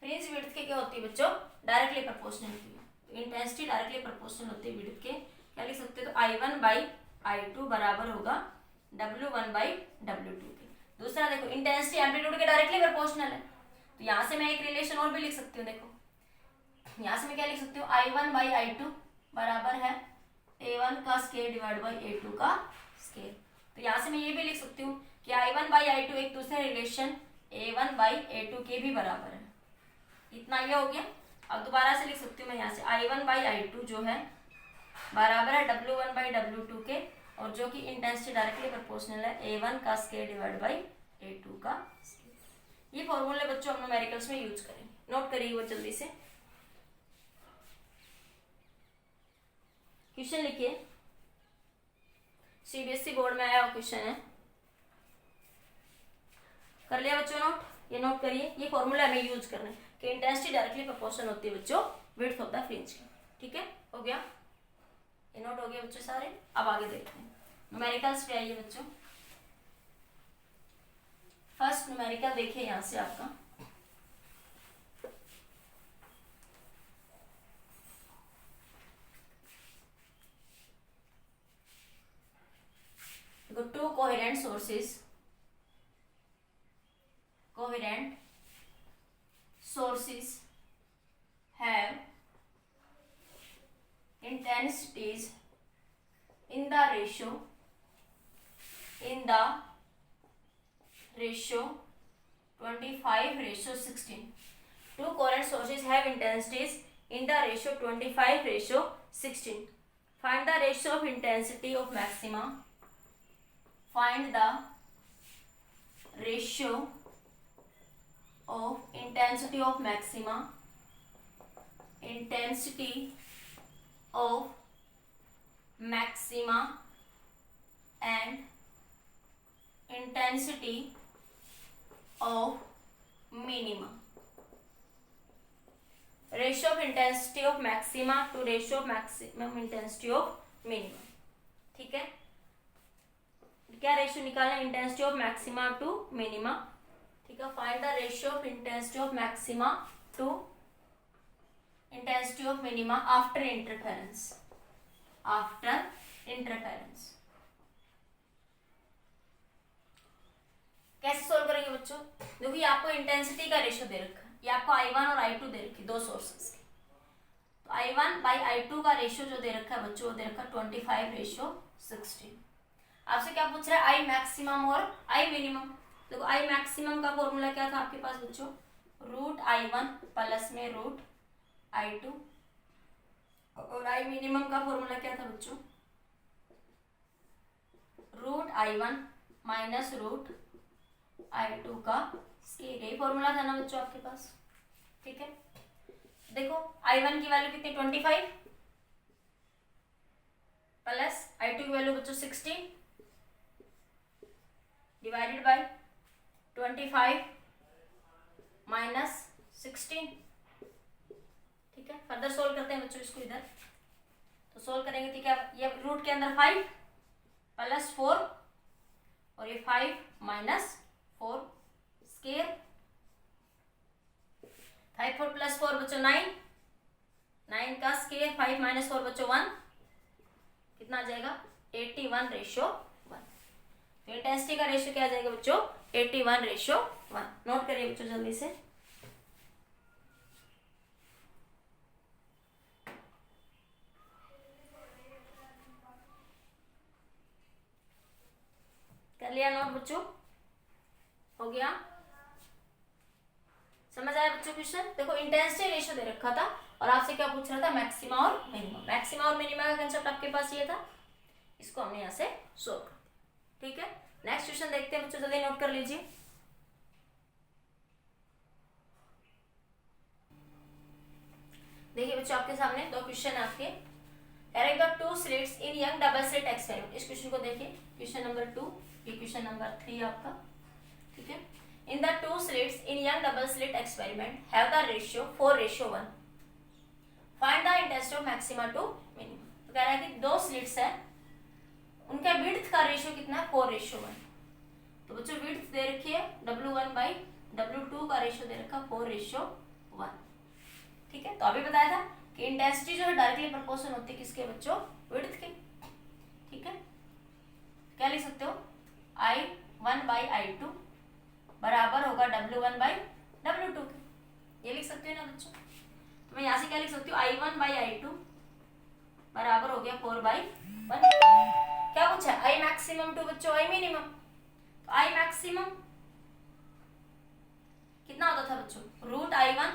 fringe width के क्या होती है बच्चों डायरेक्टली प्रोपोर्शनल होती है। तो इंटेंसिटी डायरेक्टली प्रोपोर्शनल होती है विड्थ के, क्या लिख सकते हो तो I1 बाई I2 बराबर होगा W1 बाई W2 के। दूसरा देखो इंटेंसिटी एम्पलीट्यूड के डायरेक्टली प्रोपोर्शनल है, तो यहाँ से मैं एक रिलेशन और भी लिख सकती हूँ। देखो यहाँ से मैं क्या लिख सकती हूँ I1 बाई I2 बराबर है A1 का स्केयर डिवाइड बाई A2 का स्केयर। तो यहाँ से मैं ये भी लिख सकती हूँ कि I1 बाई I2 एक दूसरे रिलेशन A1 बाई A2 के भी बराबर है, इतना ये हो गया। अब दोबारा से लिख सकती हूँ मैं यहाँ से I1 बाई I2 जो है बराबर है W1 बाई W2 के, और जो कि इंटेंसिटी डायरेक्टली प्रोपोर्शनल है A1 का स्केयर डिवाइड बाई A2 का स्केयर। ये फॉर्मूले बच्चों हम न्यूमेरिकल्स में यूज करें, नोट करिए वो जल्दी से। क्वेश्चन लिखिए, सीबीएसई बोर्ड में आया हुआ क्वेश्चन है, कर लिया बच्चों नोट, ये नोट करिए। ये फॉर्मूला हमें यूज करना है कि इंटेंसिटी डायरेक्टली प्रोपोर्शनल होती है बच्चों विड्थ ऑफ द फ्रिंज की, ठीक है। हो गया, ये नोट हो गया बच्चों सारे। अब आगे देखते हैं न्यूमेरिकल्स पे आइए बच्चों। फर्स्ट न्यूमेरिकल देखिए यहाँ से आपका, देखो to coherent sources have intensities in the ratio 25:16. Two coherent sources have intensities in the ratio 25:16. Find the ratio of intensity of maxima. Find the ratio of intensity of maxima, intensity of maxima and intensity of minima. Ratio of intensity of maxima to ratio of maximum intensity of minimum, ठीक है। क्या ratio निकालना है intensity of maxima to minima, ठीक है। Find the ratio of intensity of maxima to intensity of minima after interference, कैसे solve करेंगे बच्चों, देखो ये आपको इंटेंसिटी का रेशियो दे रखा है, ये आपको I1 और I2 दे रखी, दो सोर्सेस की। तो I1 बाई I2 का रेशियो जो दे रखा है बच्चों वो दे रखा है 25:16। आपसे क्या पूछ रहा है आई मैक्सिमम और आई मिनिमम। देखो आई मैक्सिमम का फॉर्मूला क्या था आपके पास बच्चों √I1 प्लस में √I2, और आई मिनिमम का फॉर्मूला क्या था बच्चों √I1 माइनस √I2 का स्केयर, यही फॉर्मूला था ना बच्चों आपके पास, ठीक है। देखो I1 की वैल्यू कितनी 25 प्लस I2 की वैल्यू बच्चों 16, डिवाइडेड बाई 25 माइनस 16। ठीक है, फर्दर सोल्व करते हैं बच्चों इसको इधर। तो सोल्व करेंगे तो क्या, ये रूट के अंदर 5 प्लस 4 और ये 5 माइनस 4 स्केयर, 5 4 प्लस 4 बच्चों 9, 9 का स्केयर, 5 माइनस 4 बच्चों 1, कितना आ जाएगा 81:1। तो इंटेंसिटी का रेशियो क्या आ जाएगा बच्चों 81:1। नोट करिए बच्चों जल्दी से। कर लिया नोट बच्चों, हो गया, समझ आया बच्चों क्वेश्चन। देखो इंटेंसिटी रेशियो दे रखा था और आपसे क्या पूछ रहा था, मैक्सिमा और मिनिमा। मैक्सिमा और मिनिमा का कंसेप्ट आपके पास ये था, इसको हमने यहाँ से सोल्व कर दिया। ठीक है, नेक्स्ट क्वेश्चन देखते हैं बच्चों, जल्दी नोट कर लीजिए। देखिए बच्चों आपके सामने दो क्वेश्चन है आपके। Correct the two slits in Young double slit experiment. इस क्वेश्चन को देखिए, क्वेश्चन नंबर 2, ये क्वेश्चन नंबर 3 आपका। ठीक है, in the two slits in Young double slit experiment have the ratio 4:1। Find the intensity of maxima to minima. तो कह रहा है कि दो स्लिट्स है, उनका विड्थ का रेशियो कितना है 4:1। तो बच्चों विड्थ दे रखी है W1/W2 का रेशियो दे रखा 4:1। ठीक है, तो अभी बताया था कि इंटेंसिटी जो है डायरेक्टली प्रोपोर्शनल होती है किसके बच्चों, विड्थ के। ठीक है, क्या लिख सकते हो, I1/I2 बराबर होगा W1/W2 के, ये लिख सकते हो ना बच्चों। तो मैं यहाँ से क्या लिख सकती हूँ, I1/I2 बराबर हो गया 4/1। क्या पूछा है, I मैक्सिमम टू बच्चों I मिनिमम। तो I मैक्सिमम कितना होता था बच्चों, √I1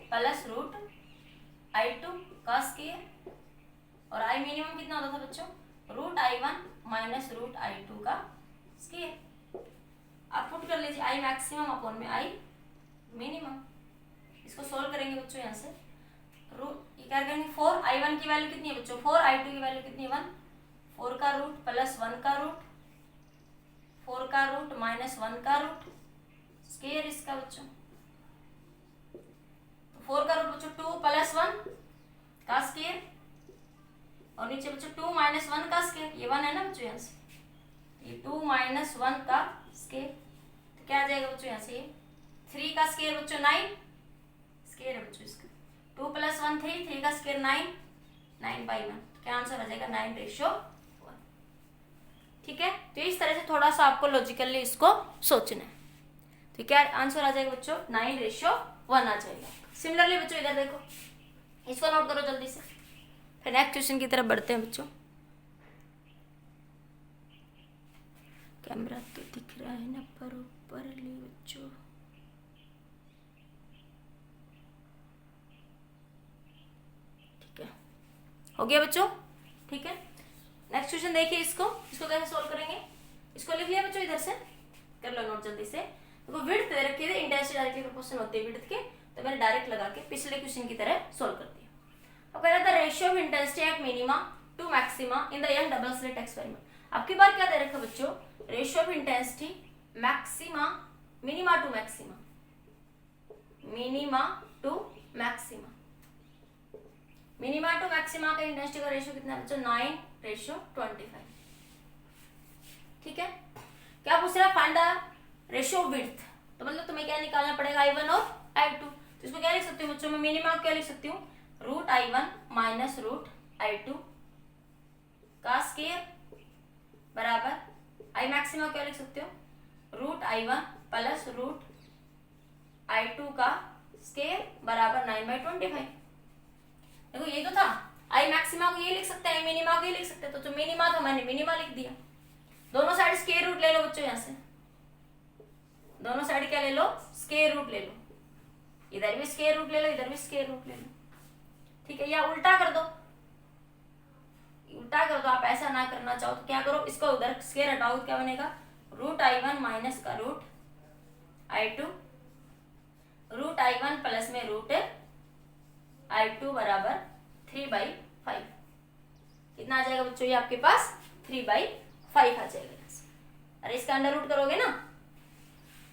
प्लस √I2 का स्क्वायर, और I मिनिमम कितना होता था बच्चों, √I1 माइनस √I2 का स्क्वायर। आप पुट कर लीजिए I मैक्सिमम अपॉन में I मिनिमम। इसको सोल्व करेंगे बच्चों, यहाँ से ये क्या करेंगे, 4 I1 की वैल्यू कितनी है बच्चों 4, I2 की वैल्यू कितनी है 1, 4 का रूट प्लस 1 का रूट, 4 का रूट माइनस 1 का रूट स्क्वायर इसका बच्चों। 4 का रूट बच्चों 2 प्लस 1 का स्क्वायर, और नीचे बच्चों 2 माइनस 1 का स्क्वायर, ये 1 है ना बच्चों, यहाँ से ये 2 माइनस 1 का स्क्वायर। तो क्या आ जाएगा बच्चों, यहाँ से 3 का स्क्वायर बच्चों 9 स्क्वायर है बच्चों इसका, 2 प्लस 1 3, 3 का स्क्वायर 9, 9/1। क्या आंसर आ जाएगा 9:1। ठीक है, तो इस तरह से थोड़ा सा आपको लॉजिकली इसको सोचना है। तो क्या आंसर आ जाएगा बच्चों 9:1 आ जाएगा। सिमिलरली बच्चों इधर देखो, इसको नोट करो जल्दी से, फिर नेक्स्ट क्वेश्चन की तरफ बढ़ते हैं बच्चों। कैमरा तो दिख रहा है ना पर ऊपर ले बच्चों, ठीक है, हो गया बच्चों। ठीक है, नेक्स्ट क्वेश्चन देखिए, इसको कैसे सोल्व करेंगे, इसको लिख लिया बच्चों, इधर से कर लो नोट जल्दी से। देखो विड्थ दे रखी है, इंटेंसिटी डायरेक्टली प्रोपोर्शनल होती है विड्थ के, तो मैंने डायरेक्ट लगा के पिछले क्वेश्चन की तरह सोल्व कर दिया। अब कह रहा था ratio of intensity at minima to maxima in the Young double slit experiment. अब की बार क्या दे रखा बच्चों, ratio of intensity maxima minima to maxima, minima to maxima, minima to maxima का इंटेंसिटी का रेशियो कितना है बच्चों 9:25। ठीक है, क्या पूछ रहा है, find the ratio of width. तो मतलब तुम्हें क्या निकालना पड़ेगा I1 और I2। तो इसको क्या लिख सकती हूँ बच्चों, मैं मिनिमा क्या लिख सकती हूँ, √I1 माइनस √I2 का स्क्वायर बराबर I मैक्सिमा क्या लिख सकते हो, √I1 प्लस √I2 का स्क्वायर बराबर 9/25। देखो ये तो था, I मैक्सिमा को ये लिख सकते हैं, I मिनिमा को ये लिख सकते हैं, तो जो मिनिमा था मैंने मिनिमा लिख दिया। दोनों साइड स्क्वायर रूट ले लो बच्चों, यहाँ से दोनों साइड क्या ले लो, स्क्वायर रूट ले लो, इधर भी स्क्वायर रूट ले लो, इधर भी स्क्वायर रूट ले लो। ठीक है, या उल्टा कर दो, उल्टा कर दो, आप ऐसा ना करना चाहो तो क्या करो, इसको उधर स्क्वायर हटाओ तो क्या बनेगा, √I1 माइनस का √I2, √I1 प्लस में √I2 बराबर 3/5। कितना आ जाएगा बच्चों, ये आपके पास 3/5 आ जाएगा। अरे इसका अंडर रूट करोगे ना,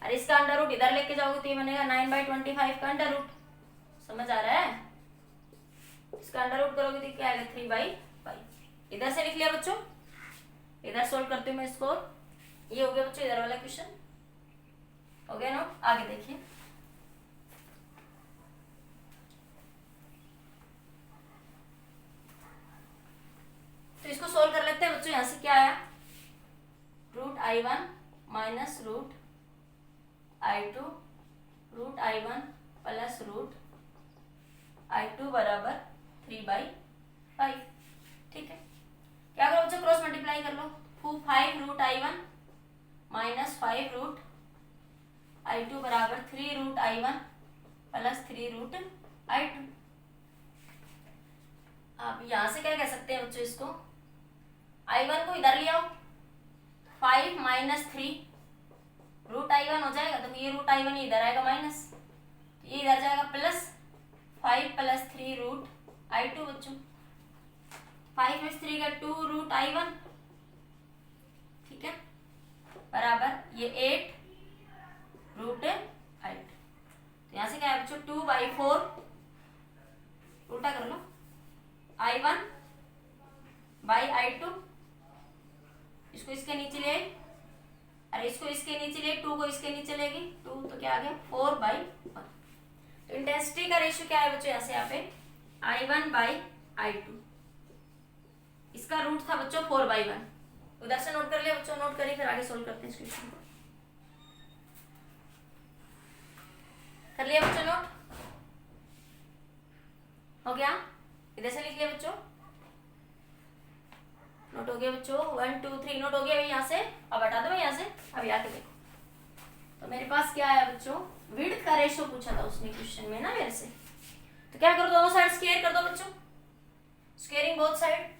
अरे इसका अंडर रूट इधर लेके जाओगे तो ये बनेगा 9/25 का अंडर रूट। समझ आ रहा है? इसका अंडर रूट करोगे तो क्या आएगा 3/5। इधर से लिख लिया बच्चों, इधर सोल्व करती हूँ मैं इसको। ये हो गया बच्चों इधर वाला क्वेश्चन, हो गया नोट। आगे देखिए, तो इसको सोल्व कर लेते हैं बच्चों। यहां से क्या आया, √I1 minus √I2 √I1 plus √I2 बराबर 3/5। ठीक है, क्या करो बच्चों, क्रॉस मल्टीप्लाई कर लो। 5 √I1 माइनस 5 √I2 बराबर 3 √I1 प्लस 3 √I2। आप यहां से क्या कह सकते हैं बच्चों, इसको I1 को इधर ले आओ, 5 माइनस 3 √I1 हो जाएगा, तो ये √I1 इधर आएगा माइनस, ये इधर जाएगा प्लस 5 प्लस 3 √I2 बच्चों। 5 में 3 का 2 √I1, ठीक है, बराबर ये 8 √I2। तो यहां से क्या है बच्चों, 2/4 उल्टा कर लो, I1 बाई I2, इसको इसके नीचे ले, अरे इसको इसके नीचे ले, 2 को इसके नीचे लेगी 2, तो क्या आ गया 4/1। तो इंटेंसिटी का रेशियो क्या है बच्चों, यहाँ से यहाँ पे I1 बाई I2, इसका रूट था बच्चों 4/1। उधर से नोट कर लिया बच्चों, नोट करिए, फिर आगे सोल्व करते हैं इस क्वेश्चन को। कर लिया बच्चों नोट, हो गया, इधर से लिख लिया बच्चों, नोट हो गया बच्चों, 1 2 3 नोट हो गया भाई। यहाँ से अब हटा दो भाई यहाँ से, अब आके देखो, तो मेरे पास क्या आया बच्चों, विड्थ का रेशियो पूछा था उसने क्वेश्चन में ना मेरे से। तो क्या करो, दोनों साइड स्क्वायर कर दो बच्चों, squaring both side,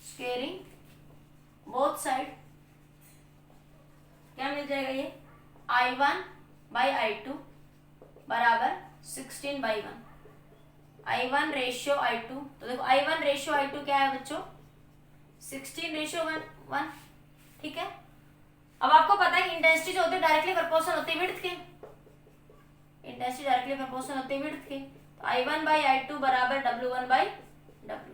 squaring both side, क्या मिल जाएगा ये I1 बाई I2 बराबर 16/1। I1 रेशियो I2, तो देखो I1 रेशियो I2 क्या है बच्चों, 16:1। ठीक है, अब आपको पता है कि इंटेंसिटी जो होती है डायरेक्टली प्रोपोर्शनल होती है विड्थ के, इंटेंसिटी डायरेक्टली प्रोपोर्शनल होती है विड्थ के। तो I1 बाई I2 बराबर W1 by W2,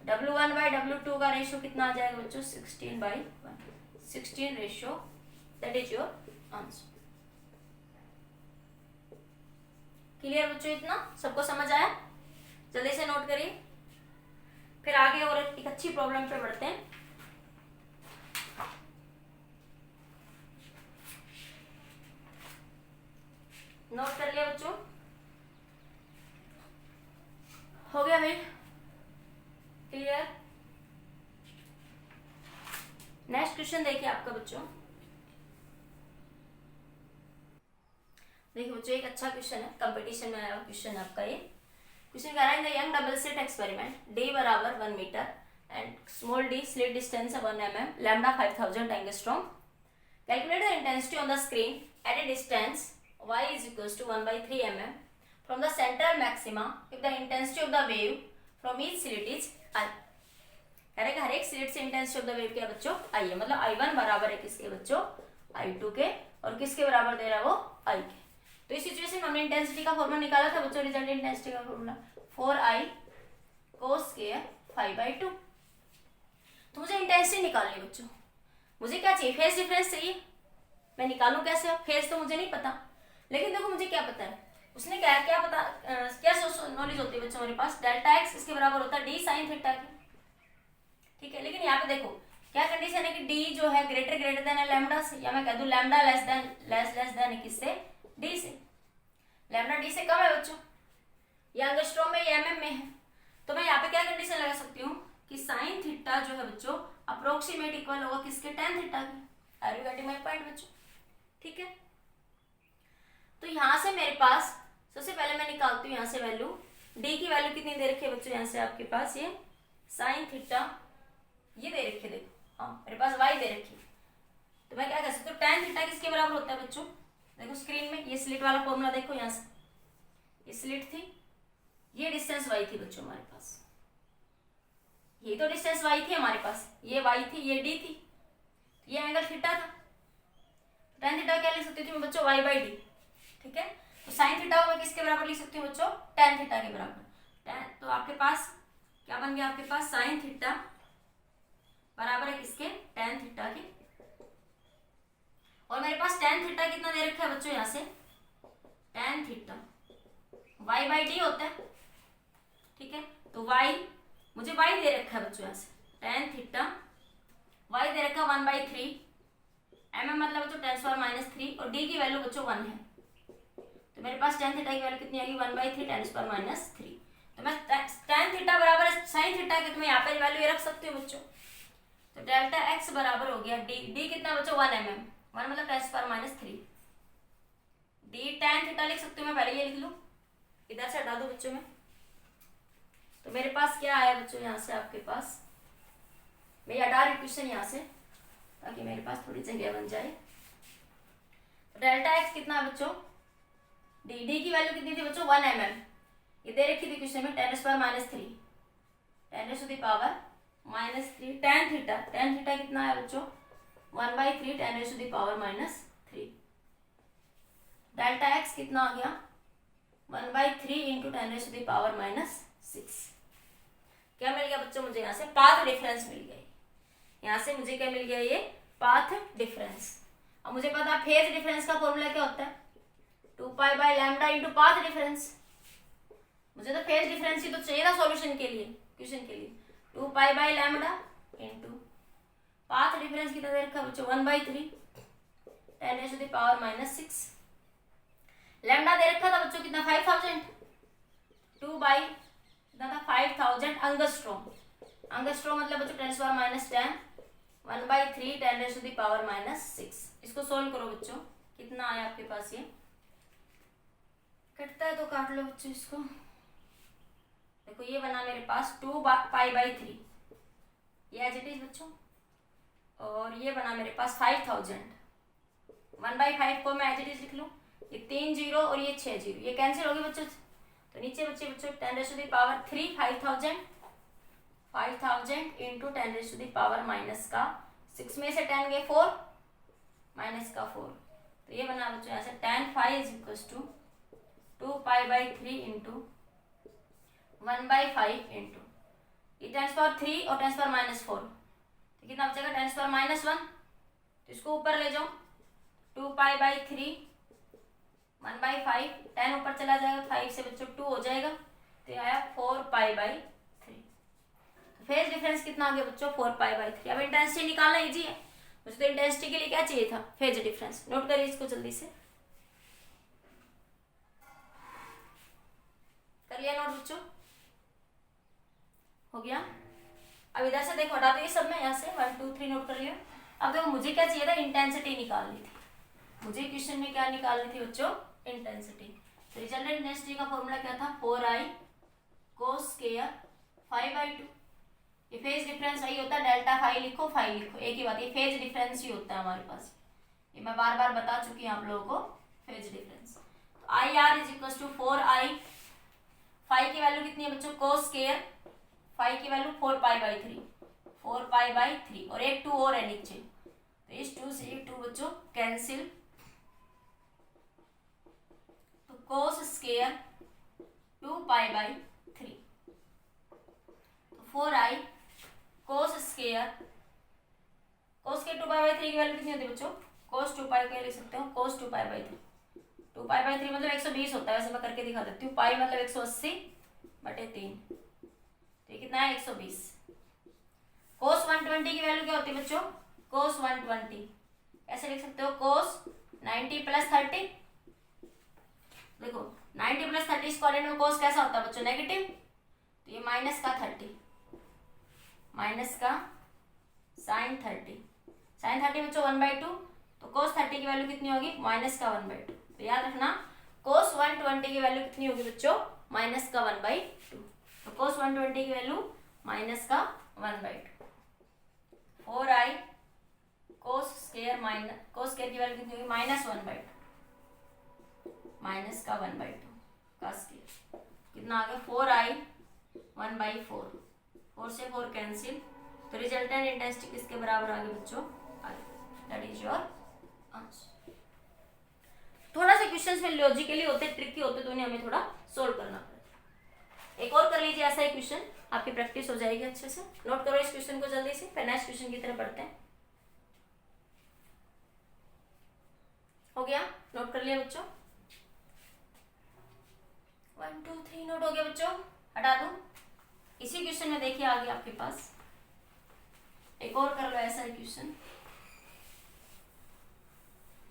W1 by W2 का रेशियो कितना आ जाएगा बच्चों, 16/1, 16 ratio, that is your answer. Clear बच्चों, इतना सबको समझ आया? जल्दी से नोट करिए, फिर आगे और एक अच्छी प्रॉब्लम पे बढ़ते हैं। नोट कर लिया बच्चों, हो गया भाई क्लियर? नेक्स्ट क्वेश्चन देखिए आपका बच्चों, देखिए बच्चों एक अच्छा क्वेश्चन है, कंपटीशन में आया हुआ क्वेश्चन है आपका ये। क्वेश्चन कह रहा है, in the Young double slit experiment d बराबर 1 meter and small d slit distance 1 mm, lambda 5000 angstrom, calculate the intensity on the screen at a distance y is equals to 1/3 mm from the central maxima if the intensity of the wave from each slit is I। कह रहे हर एक slit से intensity of the wave क्या बच्चों, I है, मतलब I1 बराबर है किसके बच्चों, I2 के, और किसके बराबर दे रहा है वो, I के। तो इस सिचुएशन में हमने इंटेंसिटी का फॉर्मूला निकाला था बच्चों, रिजल्ट इंटेंसिटी का फॉर्मूला 4I cos स्क्वायर 5/2। तो मुझे इंटेंसिटी निकालनी है बच्चों, मुझे क्या चाहिए, फेज डिफरेंस चाहिए। मैं निकालूं कैसे, फेज तो मुझे नहीं पता, लेकिन देखो मुझे क्या पता है, उसने क्या पता, क्या नॉलेज होती है बच्चों मेरे पास, डेल्टा एक्स इसके बराबर होता है डी साइन थीटा की। ठीक है, लेकिन यहाँ पे देखो क्या कंडीशन है कि डी जो है ग्रेटर देन है लैम्डा से, या मैं कह दूं लैम्डा लेस देन किससे, डी से। लैम्डा डी से कम है बच्चों, ये एंगस्ट्रॉम में, ये mm में है। तो मैं यहाँ पे क्या कंडीशन लगा सकती हूँ कि साइन थीटा जो है बच्चों अप्रोक्सीमेट इक्वल होगा किसके, tan थीटा के। Are you getting my point बच्चों? ठीक है, तो यहाँ से मेरे पास सबसे पहले मैं निकालती हूँ यहाँ से वैल्यू, डी की वैल्यू कितनी दे रखी है बच्चों, यहाँ से आपके पास ये साइन थीटा ये दे रखी है, देखो हाँ मेरे पास y दे रखी है। तो मैं क्या कर सकती हूँ, tan थीटा किसके बराबर होता है बच्चों, देखो स्क्रीन में ये स्लिट वाला फॉर्मूला देखो, यहाँ से ये स्लिट थी, ये डिस्टेंस y थी बच्चों हमारे पास, ये तो डिस्टेंस y थी हमारे पास, ये y थी, ये d थी। ये एंगल थीटा था, tan थीटा क्या लिख सकती हूँ मैं बच्चों, y बाई डी। ठीक है, तो sin थीटा को मैं किसके बराबर लिख सकती हूँ बच्चों, tan थीटा के बराबर। तो आपके पास क्या बन गया, आपके पास sin थीटा बराबर है किसके, tan थीटा के। और मेरे पास tan थीटा कितना दे रखा है बच्चों, यहाँ से tan theta y by D होता है। ठीक है, तो y मुझे y दे रखा है बच्चों, यहाँ से tan थीटा y दे रखा है 1/3 mm, मतलब बच्चों 10⁻³ और d की वैल्यू बच्चों 1 है। तो मेरे पास tan थीटा की वैल्यू कितनी आएगी, 1/3 10⁻³। तो मैं tan थीटा बराबर है sin थीटा के, तो मैं यहाँ पे वैल्यू ये रख सकती हूँ बच्चों। तो डेल्टा x बराबर हो गया d कितना बच्चों 1 mm, 1 मतलब 10⁻³ d tan थीटा लिख सकती हूँ मैं, पहले ये लिख लूँ, इधर से हटा दो बच्चों में। तो मेरे पास क्या आया बच्चों, यहाँ से आपके पास मैं हटा रही क्वेश्चन यहाँ से ताकि मेरे पास थोड़ी जगह बन जाए। डेल्टा x कितना है बच्चों, डी की वैल्यू कितनी थी बच्चों 1 mm, ये दे रखी थी क्वेश्चन में 10⁻³ 10⁻³ tan थीटा कितना है बच्चों 1/3 10⁻³ डेल्टा x कितना आ गया 1/3 × 10⁻⁻6। क्या मिल गया बच्चों मुझे, यहाँ से पाथ डिफरेंस मिल गया। यहाँ से मुझे क्या मिल गया, ये पाथ डिफरेंस। अब मुझे पता है फेज डिफरेंस का फॉर्मूला क्या होता है, 2π/λ × पाथ डिफरेंस। मुझे तो फेज डिफरेंस ही तो चाहिए था सॉल्यूशन के लिए, क्वेश्चन के लिए। 2π/λ × पाथ डिफरेंस कितना दे रखा बच्चों 1/3 10⁻⁻6। लैम्डा दे रखा था बच्चों कितना 5000, 2 कितना था 5000 एंगस्ट्रॉम। एंगस्ट्रॉम मतलब बच्चों 10⁻10 1/3 10⁻⁻6। इसको सोल्व करो बच्चों, कितना आया आपके पास, ये कटता है तो काट लो बच्चों इसको। देखो ये बना मेरे पास 2π/3, ये एज इट इज बच्चों। और ये बना मेरे पास 5000, 1/5 को मैं एज इट इज लिख लूँ, ये 3 0 और ये 6 0, ये कैंसिल होगी बच्चों। तो नीचे बच्चे 10⁻³ 5000 इंटू 10⁻⁻6 में से 10 गए 4 -4। तो ये बना बच्चों यहाँ से tan phi = 2π/3 इंटू 1/5 इंटू ये 10⁻³ और 10⁻⁻4, तो कितना बचेगा 10⁻⁻1। तो इसको ऊपर ले जाओ, 2π/3 1/5, 10 ऊपर चला जाएगा, 5 से बच्चों 2 हो जाएगा, तो आया 4π/3। तो फेज डिफरेंस कितना आ गया बच्चों 4π/3। अब इंटेंसिटी निकालना इजी है, मुझे तो इंटेंसिटी के लिए क्या चाहिए था, फेज डिफरेंस। नोट करिए इसको जल्दी से, कर लिया नोट बच्चों, हो गया। अब इधर से देखो हटा दो ये सब, में यहाँ से 1 2 3 नोट कर लिया। अब देखो मुझे क्या चाहिए था, इंटेंसिटी निकालनी थी। मुझे क्वेश्चन में क्या निकालनी थी बच्चों, इंटेंसिटी। तो रिजल्टेंट इंटेंसिटी का फॉर्मूला क्या था, 4i cos square phi/2। ये फेज डिफरेंस वही होता है, डेल्टा फाई लिखो फाई लिखो, एक ही बात, ये फेज डिफरेंस ही होता है हमारे पास। ये मैं बार बार बता चुकी हूँ आप लोगों को, फेज डिफरेंस। तो IR = 4i, फाई की वैल्यू कितनी है बच्चों cos square, फाई की वैल्यू 4π/3 और एक 2 और है नीचे, तो इस 2 से ये 2 बच्चों कैंसिल। तो cos square 2π/3, तो 4i cos square 2π/3 की वैल्यू कितनी होती है बच्चों, cos 2π को लिख सकते हो cos 2π/3। 2π/3 मतलब 120 होता है, वैसे मैं करके दिखा देती हूँ। पाई मतलब 180/3, तो ये कितना है 120। cos 120 की वैल्यू क्या होती है बच्चों, cos 120 ऐसे लिख सकते हो cos 90 + 30। देखो 90 + 30 स्क्वायर में cos कैसा होता है बच्चों, नेगेटिव, तो ये माइनस का 30 माइनस का sin 30, sin 30 बच्चों 1/2, तो cos 30 की वैल्यू कितनी होगी माइनस का 1/2। तो याद रखना cos 120 की वैल्यू कितनी होगी बच्चों, माइनस का 1/2। तो cos 120 की वैल्यू माइनस का 1/2। 4i cos square की वैल्यू कितनी होगी -1/2, माइनस का 1/2 का स्क्वायर कितना आ गया 4i 1/4, 4 से 4 कैंसिल। तो रिजल्टेंट इंटेंसिटी किसके बराबर आ गई बच्चों, आ गई दैट इज योर आंसर। थोड़ा सा क्वेश्चंस में लॉजिकली होते, ट्रिकी होते, तो उन्हें हमें थोड़ा सोल्व करना पड़ता है। एक और कर लीजिए ऐसा ही क्वेश्चन, आपकी प्रैक्टिस हो जाएगी अच्छे से। नोट करो इस क्वेश्चन को जल्दी से, फिर नेक्स्ट क्वेश्चन की तरफ बढ़ते हैं। हो गया? नोट कर लिया बच्चों? 1 2 3 नोट हो गया बच्चों? हटा दूं? इसी क्वेश्चन में देखिए आगे आपके पास एक और कर लो ऐसा ही question.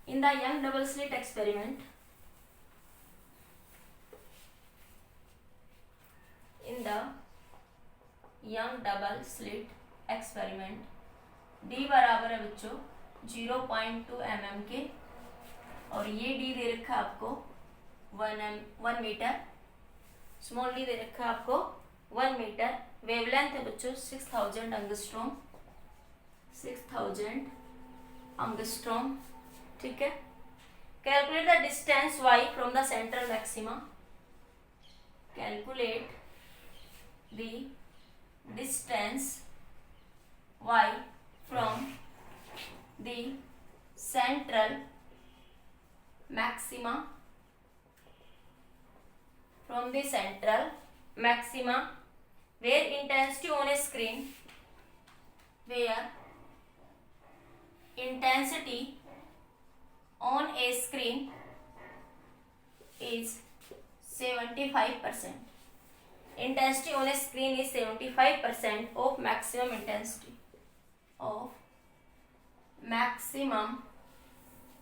In the Young double slit experiment, in the Young double slit experiment D बराबर है बच्चों 0.2 mm के, और ये डी दे रखा है आपको 1 मीटर, स्मॉल डी दे रखा है आपको 1 मीटर, वेवलेंथ है बच्चों 6000 एंगस्ट्रॉम, 6000 एंगस्ट्रॉम, ठीक है। Calculate the distance y from the central maxima, calculate the distance y from the central maxima, from the central maxima where intensity on a screen, where intensity on a screen is 75%. Intensity on a screen is 75% of maximum intensity, of maximum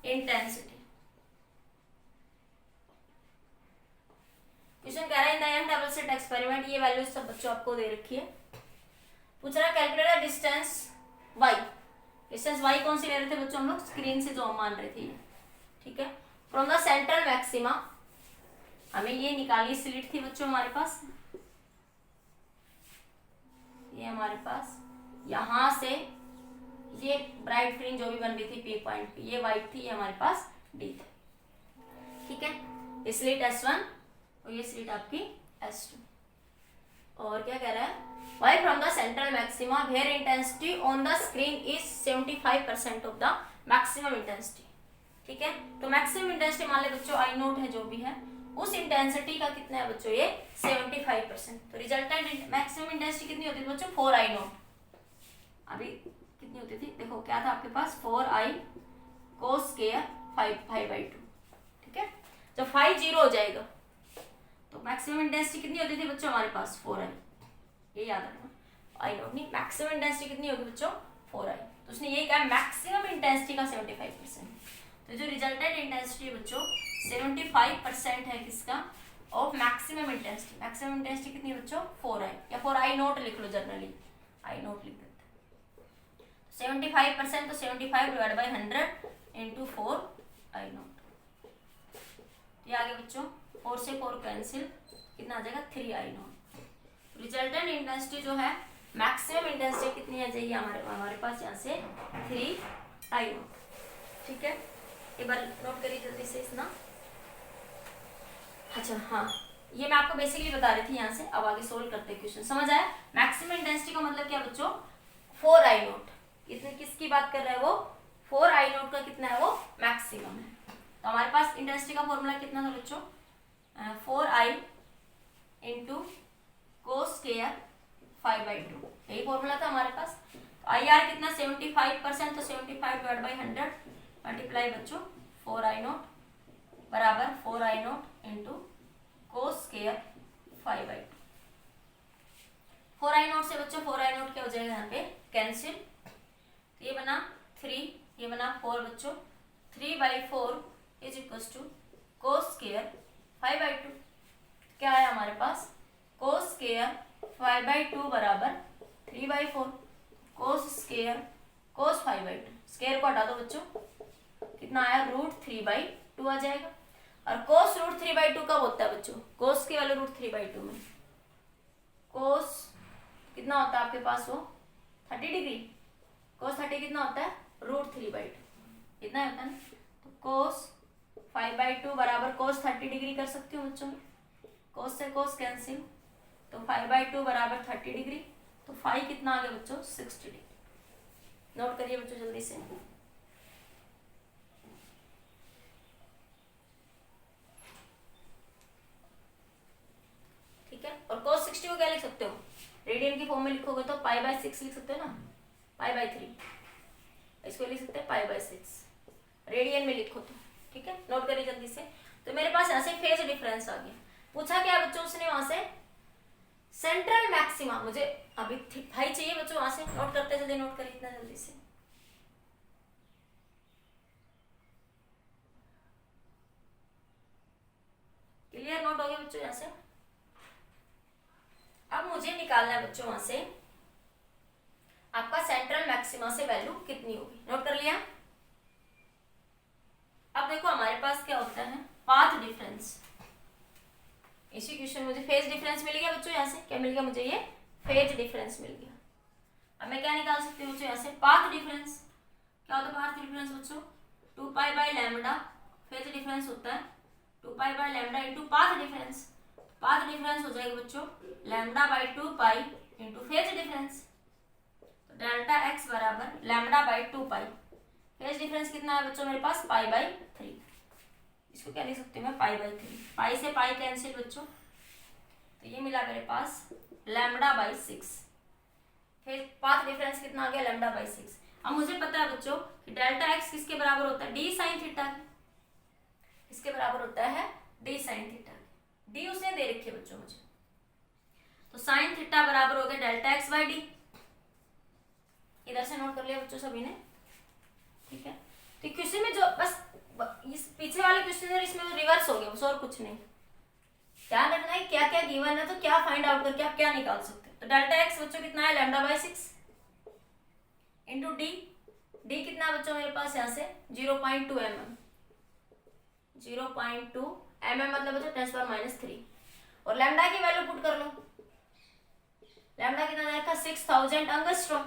intensity. Question कह रहा है in the Young double slit experiment, ये value सब बच्चों आपको दे रखी है। पूछ रहा है calculate distance y, distance y कौन सी ले रहे थे बच्चों हम लोग? स्क्रीन से जो हम मान रहे थे, ठीक है। फ्रॉम द सेंट्रल मैक्सिमा, हमें ये निकालनी स्लिट थी बच्चों हमारे पास, ये हमारे पास यहां से ये ब्राइट फ्रिंज जो भी बन रही थी पी पॉइंट पे, ये वाइट थी, ये हमारे पास डी थी, ठीक है। ये स्लिट S1 और ये स्लिट आपकी S2। और क्या कह रहा है? y from the central maxima where intensity on the screen is 75% of the maximum intensity, ठीक है। तो मैक्सिमम इंटेंसिटी मान ले बच्चों आई नोट है जो भी है, उस इंटेंसिटी का कितना है बच्चों? ये 75%। तो रिजल्टेंट मैक्सिमम इंटेंसिटी कितनी होती थी बच्चों? 4i note. अभी कितनी होती थी देखो, क्या था आपके पास? 4i cos स्क्वायर 5/2, ठीक है। जब 5 0 हो जाएगा तो मैक्सिमम इंटेंसिटी कितनी होती थी बच्चों हमारे पास? 4i, ये याद रखना। आई नोट नहीं, मैक्सिमम इंटेंसिटी कितनी होगी बच्चों? 4i। तो उसने ये कहा मैक्सिमम इंटेंसिटी का 75%। तो जो रिजल्टेंट इंटेंसिटी बच्चों 75% है किसका? Of maximum intensity. Maximum intensity कितनी बच्चों? 4i, या 4i नोट लिख लो, जनरली आई नोट लिख देते हैं। 75% तो 75 divide by 100 into 4i note. ये आगे बच्चों 4 से 4 कैंसिल, कितना आ जाएगा? 3i note. रिजल्टेंट इंटेंसिटी जो है मैक्सिमम इंटेंसिटी कितनी आ जाएगी हमारे पास यहाँ से? 3i नोट, ठीक है। एक बार नोट करिए जल्दी से इस ना। अच्छा हाँ, ये मैं आपको बेसिकली बता रही थी यहाँ से। अब आगे सोल्व करते हैं क्वेश्चन, समझ आया? मैक्सिमम इंटेंसिटी का मतलब क्या बच्चों? 4i note. इसमें किसकी बात कर रहा है वो? 4i नोट का कितना है वो? मैक्सिमम है। तो हमारे पास इंटेंसिटी का फॉर्मूला कितना था बच्चों? 4i इंटू कोस स्क्वायर 5/2, यही फॉर्मूला था हमारे पास। तो IR कितना? 75%, तो 75 डिवाइड बाई 100 मल्टीप्लाई बच्चों 4i नोट बराबर 4i note into cos square 5/2। 4i note से बच्चों 4i नोट क्या हो जाएगा यहाँ पे? कैंसिल। ये बना 3, ये बना 4 बच्चों। 3/4 is equal to cos square 5/2। क्या है हमारे पास? कोस स्क्वायर 5/2 बराबर 3/4। कोस स्क्वायर कोस 5/2, स्क्वायर को हटा दो बच्चों, कितना आया? √3/2 आ जाएगा। और कोस √3/2 कब होता है बच्चों? कोस के वाले √3/2 में कोस कितना होता है आपके पास? वो 30 डिग्री। कोस 30 कितना होता है? √3/2, इतना होता है ना। तो कोस 5/2 बराबर कोस 30 डिग्री कर सकती हूँ बच्चों। कोस से कोस कैंसिल, तो 5/2 बराबर 30 डिग्री। तो 5 कितना आ गया बच्चों? 60 डिग्री। नोट करिए बच्चों जल्दी से। रेडियन की फॉर्म में लिखोगे तो π/6 लिख सकते हो ना, π/3, इसको लिख सकते हैं π/6 रेडियन में लिखो तो, ठीक है। नोट करिए जल्दी से। तो मेरे पास यहाँ से फेज डिफरेंस आ गया। पूछा क्या बच्चों उसने वहां से, सेंट्रल मैक्सिमा, मुझे अभी हाई चाहिए बच्चों, वहां से नोट करते जल्दी, नोट करिए इतना जल्दी से। क्लियर, नोट हो गया बच्चों यहाँ से। अब मुझे निकालना है बच्चों वहां से आपका सेंट्रल मैक्सिमा से वैल्यू कितनी होगी, नोट कर लिया। अब देखो हमारे पास क्या होता है, पाथ डिफरेंस। इसी क्वेश्चन मुझे फेज डिफरेंस मिल गया बच्चों, यहाँ से क्या मिल गया मुझे, ये फेज डिफरेंस मिल गया। अब मैं क्या निकाल सकती हूँ बच्चों यहाँ से, पाथ डिफरेंस। क्या होता है पाथ डिफरेंस बच्चों, 2π/λ फेज डिफरेंस होता है, 2π/λ into path difference. Path difference हो जाएगा बच्चों λ/2π इंटू फेज डिफरेंस। तो डेल्टा x बराबर λ/2π। फेज डिफरेंस कितना है बच्चों मेरे पास, π/3। इसको क्या लिख सकते हैं मैं, π/3। पाई से पाई कैंसिल बच्चों, तो ये मिला मेरे पास λ/6। फिर पाथ डिफरेंस कितना आ गया, λ/6। अब मुझे पता है बच्चों कि डेल्टा x किसके बराबर होता है, d sin थीटा के। इसके बराबर होता है d sin थीटा। d उसने दे रखी है बच्चों मुझे, तो sin थीटा बराबर हो गया डेल्टा x/d। इधर से नोट कर लिया बच्चों सभी ने, ठीक है। तो क्वेश्चन में जो बस इस पीछे वाले क्वेश्चन है इसमें रिवर्स हो गया बस, और कुछ नहीं। ध्यान रखना है क्या क्या गिवन है तो क्या फाइंड आउट करके आप क्या निकाल सकते हो। तो डेल्टा x बच्चों कितना है, λ/6 इंटू d। d कितना बच्चों मेरे पास यहाँ से 0.2 mm, 0.2 mm मतलब बच्चों 10⁻³ और लैम्डा की वैल्यू पुट कर लो। लैम्डा कितना रखा, 6000 एंगस्ट्रॉम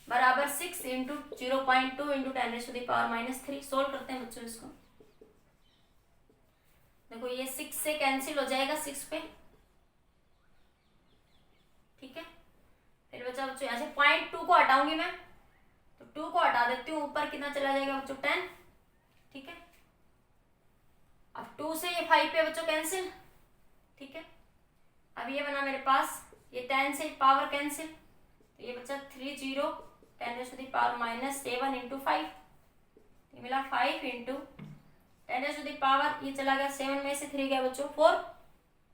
बराबर 6 इंटू 0.2 इंटू 10⁻³ सोल्व करते हैं बच्चों इसको। देखो ये 6 से कैंसिल हो जाएगा 6 पे, ठीक है। फिर बच्चा बच्चों यहाँ से 0.2 को हटाऊंगी मैं, तो 2 को हटा देती हूँ, ऊपर कितना चला जाएगा बच्चों 10, ठीक है। अब 2 से ये 5 पे बच्चों कैंसिल, ठीक है। अब ये बना मेरे पास, ये 10 से पावर कैंसिल, तो ये बच्चा 30 10⁻⁻7 इंटू 5, ये मिला 5 इंटू 10⁻, ये चला गया 7 में से 3 गया बच्चों 4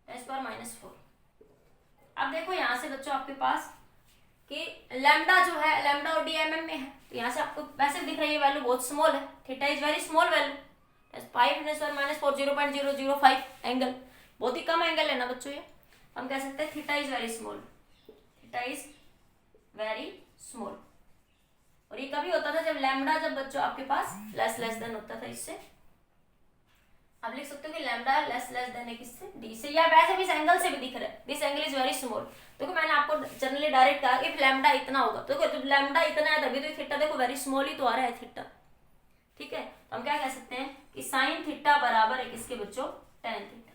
10⁻⁴। अब देखो यहाँ से बच्चों आपके पास कि लैम्डा जो है, लैम्डा और डी mm में है, तो यहाँ से आपको वैसे दिख रही है वैल्यू बहुत स्मॉल है, theta is very small value, 5 10⁻⁴ 0.005 angle, बहुत ही कम एंगल है ना बच्चों ये। हम कह सकते हैं theta is very small, theta is very small. और ये कभी होता था जब लैम्डा, जब बच्चों आपके पास लेस देन होता था इससे। आप लिख सकते हो कि लैम्डा लेस देन है किससे, डी से, या वैसे भी इस एंगल से भी दिख रहा है, this angle is very small. देखो मैंने आपको जनरली डायरेक्ट कहा कि लैम्डा इतना होगा, तो देखो जब लैम्डा इतना है तभी तो थीटा देखो वेरी स्मॉल ही तो आ रहा है थीटा, ठीक है। तो हम क्या कह सकते हैं कि साइन थीटा बराबर है किसके बच्चों, tan थीटा,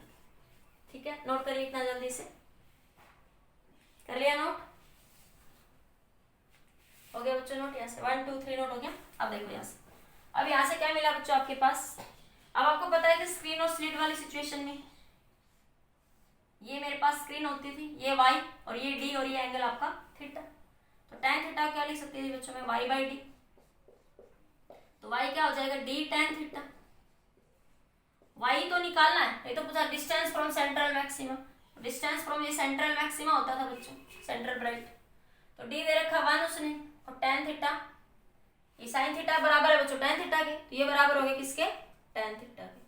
ठीक है। नोट करिए इतना जल्दी से, कर लिया नोट, हो गया बच्चों नोट, यहाँ से 1 2 3 नोट हो गया। अब देखो यहाँ से, अब यहाँ से क्या मिला बच्चों आपके पास, अब आपको पता है कि स्क्रीन और स्लिट वाली सिचुएशन में ये मेरे पास स्क्रीन होती थी, ये y और ये d और ये एंगल आपका थीटा, तो tan थीटा क्या लिख सकते थे बच्चों में, y/d। तो y क्या हो जाएगा, d tan थीटा। y तो निकालना है, नहीं तो पूछा distance from central maxima, distance from ये सेंट्रल मैक्सिमा होता था बच्चों, सेंट्रल ब्राइट, तो d दे रखा 1 उसने, और tan थीटा, ये sin थीटा बराबर है बच्चों tan थीटा के, तो ये बराबर हो गया किसके, tan थीटा के।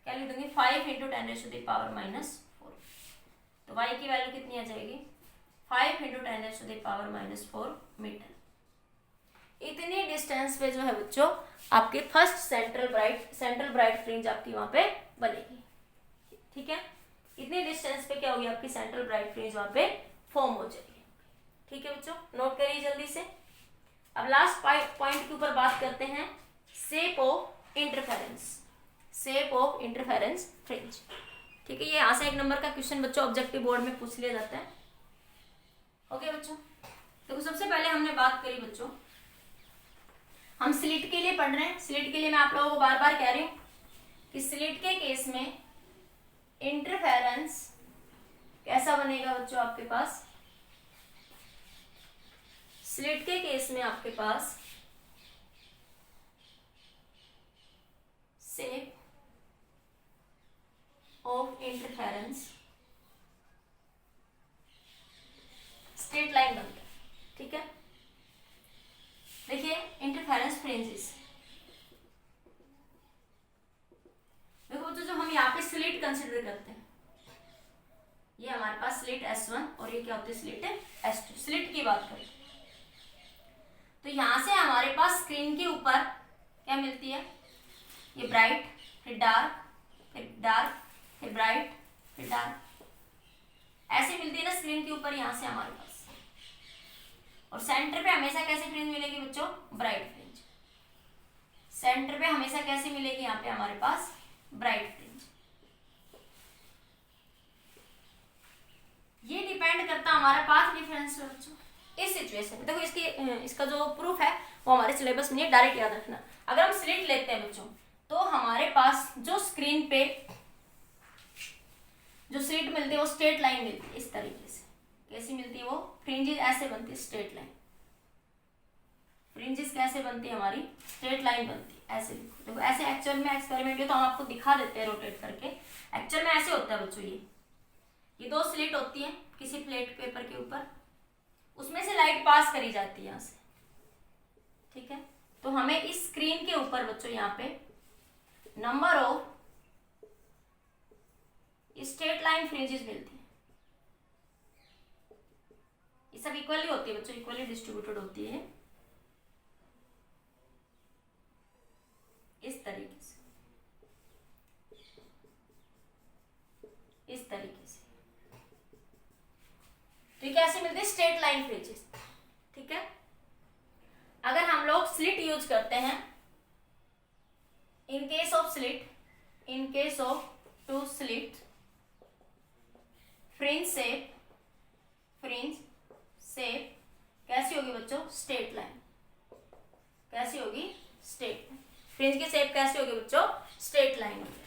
क्या लिख दूंगी 5 इंटू 10⁻⁻⁴। तो y की वैल्यू कितनी आ जाएगी, 5 इंटू 10⁻⁻⁴ मीटर। इतनी डिस्टेंस पे जो है बच्चों आपके फर्स्ट सेंट्रल ब्राइट फ्रिंज आपकी वहां पे बनेगी, ठीक है। इतनी डिस्टेंस पे क्या होगी आपकी सेंट्रल ब्राइट फ्रिंज वहां पे फॉर्म हो जाएगी, ठीक है बच्चों। नोट करिए जल्दी से। अब लास्ट पॉइंट के ऊपर बात करते हैं, shape of interference, shape of interference fringe, ठीक है। ये यहाँ से 1 नंबर का क्वेश्चन बच्चों ऑब्जेक्टिव बोर्ड में पूछ लिया जाता है, ओके बच्चों। देखो सबसे पहले हमने बात करी बच्चों, हम स्लिट के लिए पढ़ रहे हैं। स्लिट के लिए मैं आप लोगों को बार बार कह रही हूँ कि स्लिट के केस में इंटरफेरेंस कैसा बनेगा बच्चों आपके पास, स्लिट के केस में आपके पास shape of interference straight line बनता है, ठीक है। देखिए इंटरफेरेंस फ्रिंजेस, देखो बच्चों जो हम यहाँ पे स्लिट कंसिडर करते हैं, ये हमारे पास स्लिट S1 और ये क्या होती है स्लिट S2, स्लिट की बात करें तो यहां से हमारे पास स्क्रीन के ऊपर क्या मिलती है, ये ब्राइट, फिर डार्क, फिर डार्क, फिर ब्राइट, फिर डार्क, ऐसे मिलती है ना स्क्रीन के ऊपर यहां से हमारे पास। और सेंटर पे हमेशा कैसे फ्रिंज मिलेगी बच्चों, ब्राइट फ्रिंज। सेंटर पे हमेशा कैसे मिलेगी यहाँ पे हमारे पास, ब्राइट फ्रिंज। ये डिपेंड करता हमारा पाथ डिफरेंस पे बच्चों। इस सिचुएशन में देखो इसका जो प्रूफ है वो हमारे सिलेबस में डायरेक्ट याद रखना। अगर हम स्लिट लेते हैं बच्चों तो हमारे पास जो स्क्रीन पे जो स्लिट मिलती है वो स्ट्रेट लाइन मिलती है, इस तरीके से। कैसी मिलती है वो, फ्रिंजेस ऐसे बनती है स्ट्रेट लाइन। फ्रिंजेस कैसे बनती है हमारी, स्ट्रेट लाइन बनती है, ऐसे लिखो। देखो ऐसे एक्चुअल में एक्सपेरिमेंट है तो हम आपको दिखा देते हैं रोटेट करके। एक्चुअल में ऐसे होता है बच्चों, ये दो स्लिट होती है किसी प्लेट पेपर के ऊपर, उसमें से लाइट पास करी जाती है यहाँ से, ठीक है। तो हमें इस स्क्रीन के ऊपर बच्चों यहाँ पे number of straight line fringes मिलती है। ये सब इक्वली होती है बच्चों, इक्वली डिस्ट्रीब्यूटेड होती है इस तरीके से, इस तरीके से। तो ये कैसे मिलती है, स्ट्रेट लाइन फ्रिंजेस, ठीक है। अगर हम लोग स्लिट यूज करते हैं, in case of slit, in case of two slit, fringe shape कैसी होगी बच्चों, स्ट्रेट लाइन। कैसी होगी, स्ट्रेट। फ्रिंज की शेप कैसी होगी बच्चों, स्ट्रेट लाइन होगी।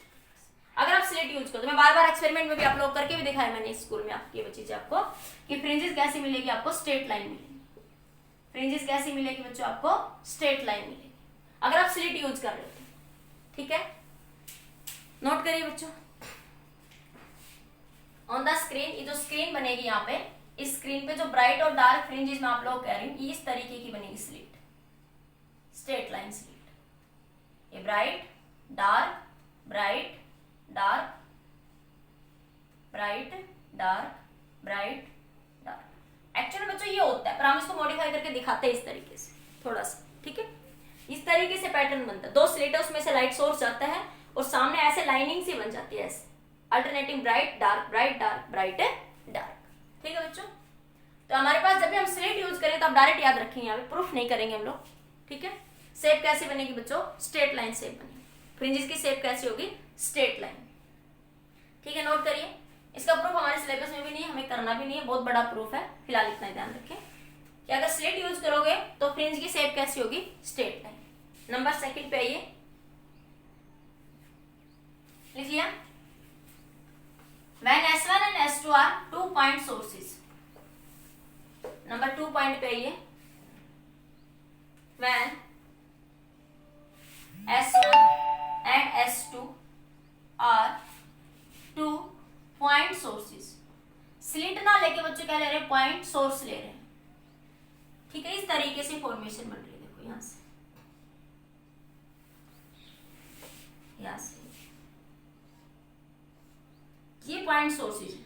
अगर आप स्लिट यूज करो तो मैं बार बार एक्सपेरिमेंट में भी आप लोग करके भी दिखाया मैंने स्कूल में आपकी ये चीजें आपको, कि फ्रिंजेस कैसी मिलेगी आपको, स्ट्रेट लाइन मिलेगी। फ्रिंजेस कैसी मिलेगी बच्चों आपको, स्ट्रेट लाइन मिलेगी, अगर आप स्लिट यूज कर रहे हो, ठीक है। नोट करिए बच्चों, ऑन द स्क्रीन, ये जो स्क्रीन बनेगी यहाँ पे, इस स्क्रीन पे जो ब्राइट और डार्क फ्रिंजेस में आप लोग कह रही हूँ, इस तरीके की बनेगी स्लिट, स्ट्रेट लाइन स्लिट। ये bright dark, bright dark, bright dark, bright dark. Actually बच्चों ये होता है, पर हम इसको मॉडिफाई करके दिखाते हैं इस तरीके से थोड़ा सा, ठीक है। इस तरीके से पैटर्न बनता है, दो स्लिट है उसमें से लाइट सोर्स जाता है और सामने ऐसे लाइनिंग सी बन जाती है, ऐसे alternating bright dark, bright dark, bright dark, ठीक है बच्चों। तो हमारे पास जब भी हम स्लिट यूज करें तो आप डायरेक्ट याद रखेंगे, यहाँ पे प्रूफ नहीं करेंगे हम लोग, ठीक है। शेप कैसे बनेगी बच्चों, स्ट्रेट लाइन शेप बनेगी। फ्रिंजेस की शेप कैसी होगी, स्ट्रेट लाइन, ठीक है। नोट करिए, इसका प्रूफ हमारे सिलेबस में भी नहीं है, हमें करना भी नहीं है, बहुत बड़ा प्रूफ है। फिलहाल इतना ध्यान रखें कि अगर स्लिट यूज करोगे तो फ्रिंज की शेप कैसी होगी, स्ट्रेट लाइन। नंबर सेकंड पे आइए, लिखिए, when S1 and S2 are 2 point sources। Number 2 point पे आइए, when S1 and S2 are 2 point sources। Slit ना लेके बच्चों क्या ले रहे हैं, पॉइंट सोर्स ले रहे हैं, ठीक है। इस तरीके से फॉर्मेशन बन रही है, देखो यहां से, यहां से ये पॉइंट सोर्सेज है।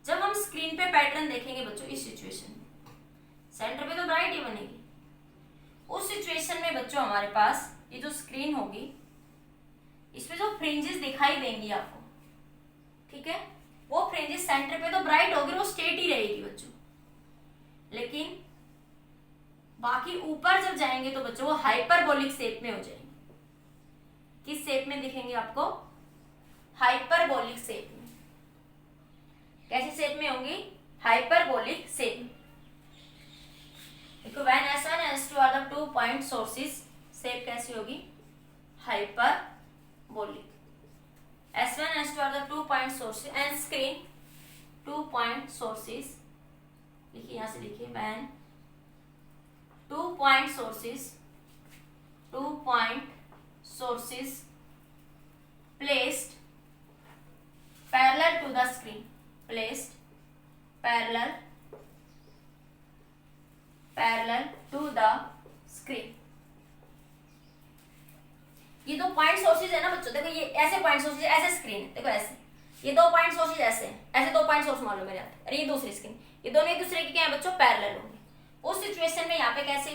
जब हम स्क्रीन पे पैटर्न देखेंगे बच्चों, इस सिचुएशन में सेंटर पे तो ब्राइट ही बनेगी, उस सिचुएशन में बच्चों हमारे पास ये जो स्क्रीन होगी इसमें जो फ्रिंजेस दिखाई देंगी आपको, ठीक है, वो फ्रिंजेस सेंटर पे तो ब्राइट होगी, वो स्ट्रेट ही रहेगी बच्चों, लेकिन बाकी ऊपर जब जाएंगे तो बच्चों वो हाइपरबोलिक शेप में हो जाएंगे। किस शेप में दिखेंगे आपको, हाइपरबोलिक शेप में। कैसी शेप में होंगी, हाइपरबोलिक शेप। देखो when S1 and S2 are the 2 point sources, shape कैसी होगी, hyperbolic. S1 and S2 are the 2 point sources and screen 2 point sources, लिखिए यहां से लिखिए, when 2 point sources placed parallel to the screen, placed parallel to the screen। ये दो point sources है ना बच्चों, देखो ये ऐसे पॉइंट सोर्सेज, ऐसे स्क्रीन है, देखो ऐसे, ये दो पॉइंट सोर्सेज ऐसे हैं, ऐसे दो पॉइंट सोर्स मान लो मेरे हाथ, अरे ये दूसरी स्क्रीन, ये दोनों एक दूसरे के क्या है बच्चों, पैरेलल होंगे। उस सिचुएशन में यहाँ पे कैसे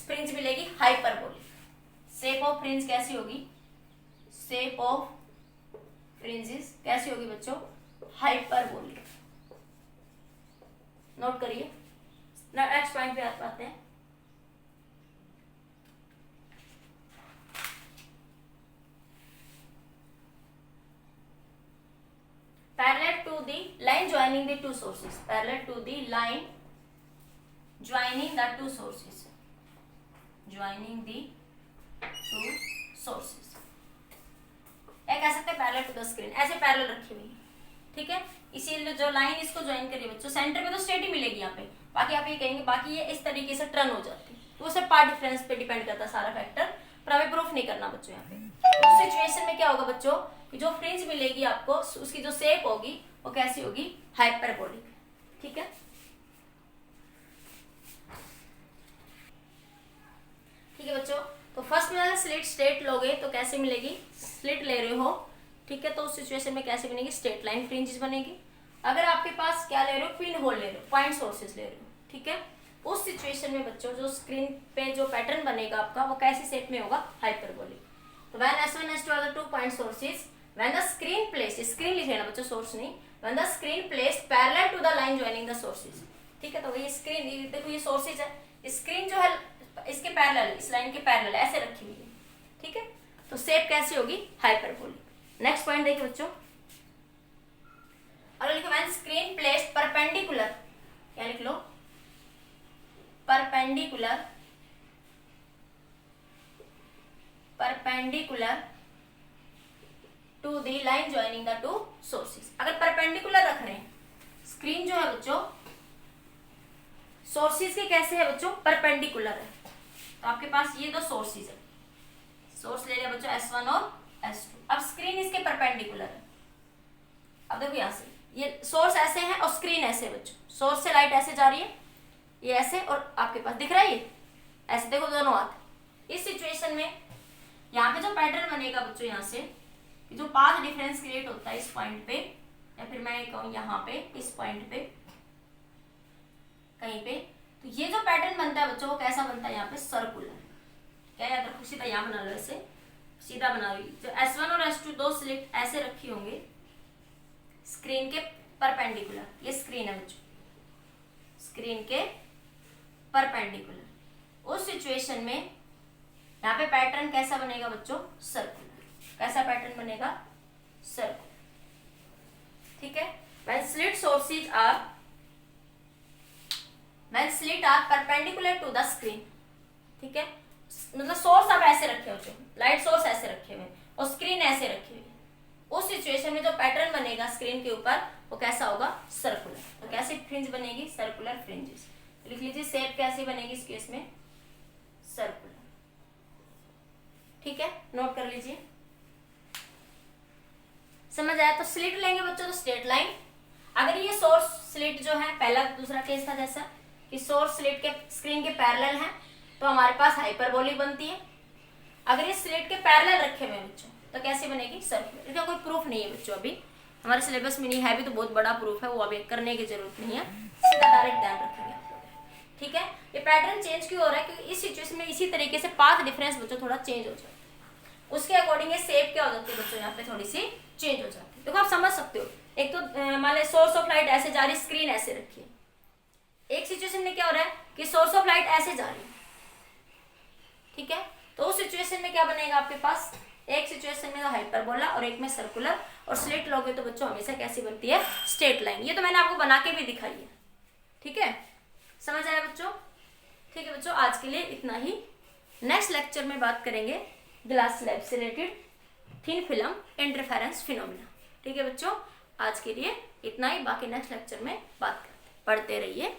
फ्रिंज मिलेगी, हाइपरबोलिक। शेप ऑफ फ्रिंज कैसी होगी, शेप ऑफ फ्रिंजेस कैसी होगी बच्चों, हाइपरबोलिक। नोट करिए, नेक्स्ट पॉइंट पे आते हैं। Parallel to the line joining the two sources, parallel to the line joining the two sources, joining the two sources, या कह सकते हैं पैरेलल टू द स्क्रीन, ऐसे पैरेलल रखी हुई है, ठीक है। इसीलिए जो लाइन इसको ज्वाइन करिए बच्चों, सेंटर में तो स्ट्रेट ही मिलेगी यहाँ पे, बाकी आप ये कहेंगे बाकी ये इस तरीके से टर्न हो जाती है, तो उसे पार्ट डिफरेंस पे डिपेंड करता है सारा फैक्टर, पर हमें प्रूफ नहीं करना बच्चों यहाँ पे। उस सिचुएशन में क्या होगा बच्चों कि जो फ्रिंज मिलेगी आपको, उसकी जो शेप होगी वो कैसी होगी, हाइपरबोलिक, ठीक है। ठीक है बच्चों, तो फर्स्ट में अगर स्लिट स्ट्रेट लोगे तो कैसे मिलेगी, स्लिट ले रहे हो, ठीक है, तो उस सिचुएशन में कैसे बनेगी, स्ट्रेट लाइन फ्रिंजेस बनेगी। अगर आपके पास क्या ले रहे हो, पिन होल ले रहे हो, पॉइंट सोर्सेज ले रहे हो, ठीक है, उस सिचुएशन में बच्चों जो स्क्रीन पे जो पैटर्न बनेगा आपका वो कैसी शेप में होगा, हाइपरबोलिक। तो when S1 S2 are the 2 point sources, when the screen place, screen लिख लेना बच्चों, सोर्स नहीं, when the screen place parallel to the line joining the sources, ठीक है। तो ये स्क्रीन, देखो ये सोर्सेज है, स्क्रीन जो है इसके पैरेलल, इस लाइन के पैरेलल ऐसे रखी हुई है, ठीक है, तो शेप कैसी होगी, हाइपरबोलिक। नेक्स्ट पॉइंट देखिए बच्चों, अगर लिखो व्हेन स्क्रीन प्लेस्ड परपेंडिकुलर, क्या लिख लो, perpendicular to the line joining the two sources. अगर परपेंडिकुलर रख रहे हैं, स्क्रीन जो है बच्चों सोर्सेज के कैसे है बच्चों, परपेंडिकुलर है, तो आपके पास ये दो सोर्सेज है, सोर्स ले लिया बच्चों S1 और S2, अब स्क्रीन इसके परपेंडिकुलर है। अब देखो यहां से ये सोर्स ऐसे है और स्क्रीन ऐसे बच्चों, सोर्स से लाइट ऐसे जा रही है, ये ऐसे, और आपके पास दिख रहा है ये ऐसे, देखो दोनों हाथ। इस सिचुएशन में यहाँ पे जो पैटर्न बनेगा बच्चों, यहाँ से जो पाथ डिफरेंस क्रिएट होता है इस पॉइंट पे, या फिर मैं कहूँ यहाँ पे इस पॉइंट पे कहीं पे, तो ये जो पैटर्न बनता है बच्चों वो कैसा बनता है, यहाँ पे सर्कुलर। क्या याद रखो, सीधा यहाँ बना लो, ऐसे सीधा बना लो। जो S1 और S2 दो स्लिट ऐसे रखी होंगे स्क्रीन के परपेंडिकुलर, ये स्क्रीन है बच्चों, स्क्रीन के परपेंडिकुलर। उस सिचुएशन में यहाँ पे पैटर्न कैसा बनेगा बच्चों, सर्कुलर। कैसा पैटर्न बनेगा, सर्कुलर, ठीक है। when slit are perpendicular to the screen, ठीक है, मतलब सोर्स आप ऐसे रखे हो, लाइट सोर्स ऐसे रखे हुए और स्क्रीन ऐसे रखी हुई, उस सिचुएशन में जो पैटर्न बनेगा स्क्रीन के ऊपर वो कैसा होगा, सर्कुलर। तो कैसे फ्रिंज बनेगी, सर्कुलर फ्रिंजेस। लिख लीजिए शेप कैसी बनेगी इस केस में, सर्कुलर, ठीक है, नोट कर लीजिए। समझ आया, तो स्लिट लेंगे बच्चों तो स्ट्रेट लाइन। अगर ये सोर्स स्लिट जो है, पहला दूसरा केस था जैसा कि सोर्स स्लिट के स्क्रीन के पैरेलल है, तो हमारे पास हाइपरबोलिक बनती है। अगर ये स्लिट के पैरेलल रखे हुए हैं बच्चों तो कैसे बनेगी, सर्कुलर। इसका कोई प्रूफ नहीं है बच्चों, अभी हमारे सिलेबस में नहीं है, भी तो बहुत बड़ा प्रूफ है, वो अभी करने की जरूरत नहीं है, सीधा डायरेक्ट ध्यान रखेंगे आप लोग, ठीक है। ये पैटर्न चेंज क्यों हो रहा है, क्योंकि इस सिचुएशन में इसी तरीके से पाथ डिफरेंस बच्चों थोड़ा चेंज हो जाता है, उसके अकॉर्डिंग ये शेप क्या हो जाती है बच्चों, यहाँ पे थोड़ी सी चेंज हो जाती है। देखो आप समझ सकते हो, एक तो मान लो सोर्स ऑफ लाइट ऐसे जा रही है, स्क्रीन ऐसे रखी है, एक सिचुएशन में क्या हो रहा है कि सोर्स ऑफ लाइट ऐसे जा रही है, ठीक है, तो उस सिचुएशन में क्या बनेगा आपके पास, एक सिचुएशन में तो हाइपरबोला और एक में सर्कुलर, और स्लिट लोगे तो बच्चों हमेशा कैसी बनती है, स्ट्रेट लाइन। ये तो मैंने आपको बना के भी दिखाई है, ठीक है, समझ आया बच्चों। ठीक है बच्चों, आज के लिए इतना ही। नेक्स्ट लेक्चर में बात करेंगे ग्लास स्लैब से related thin film interference phenomena. ठीक है बच्चों, आज के लिए इतना ही, बाकी नेक्स्ट लेक्चर में बात करते, पढ़ते रहिए।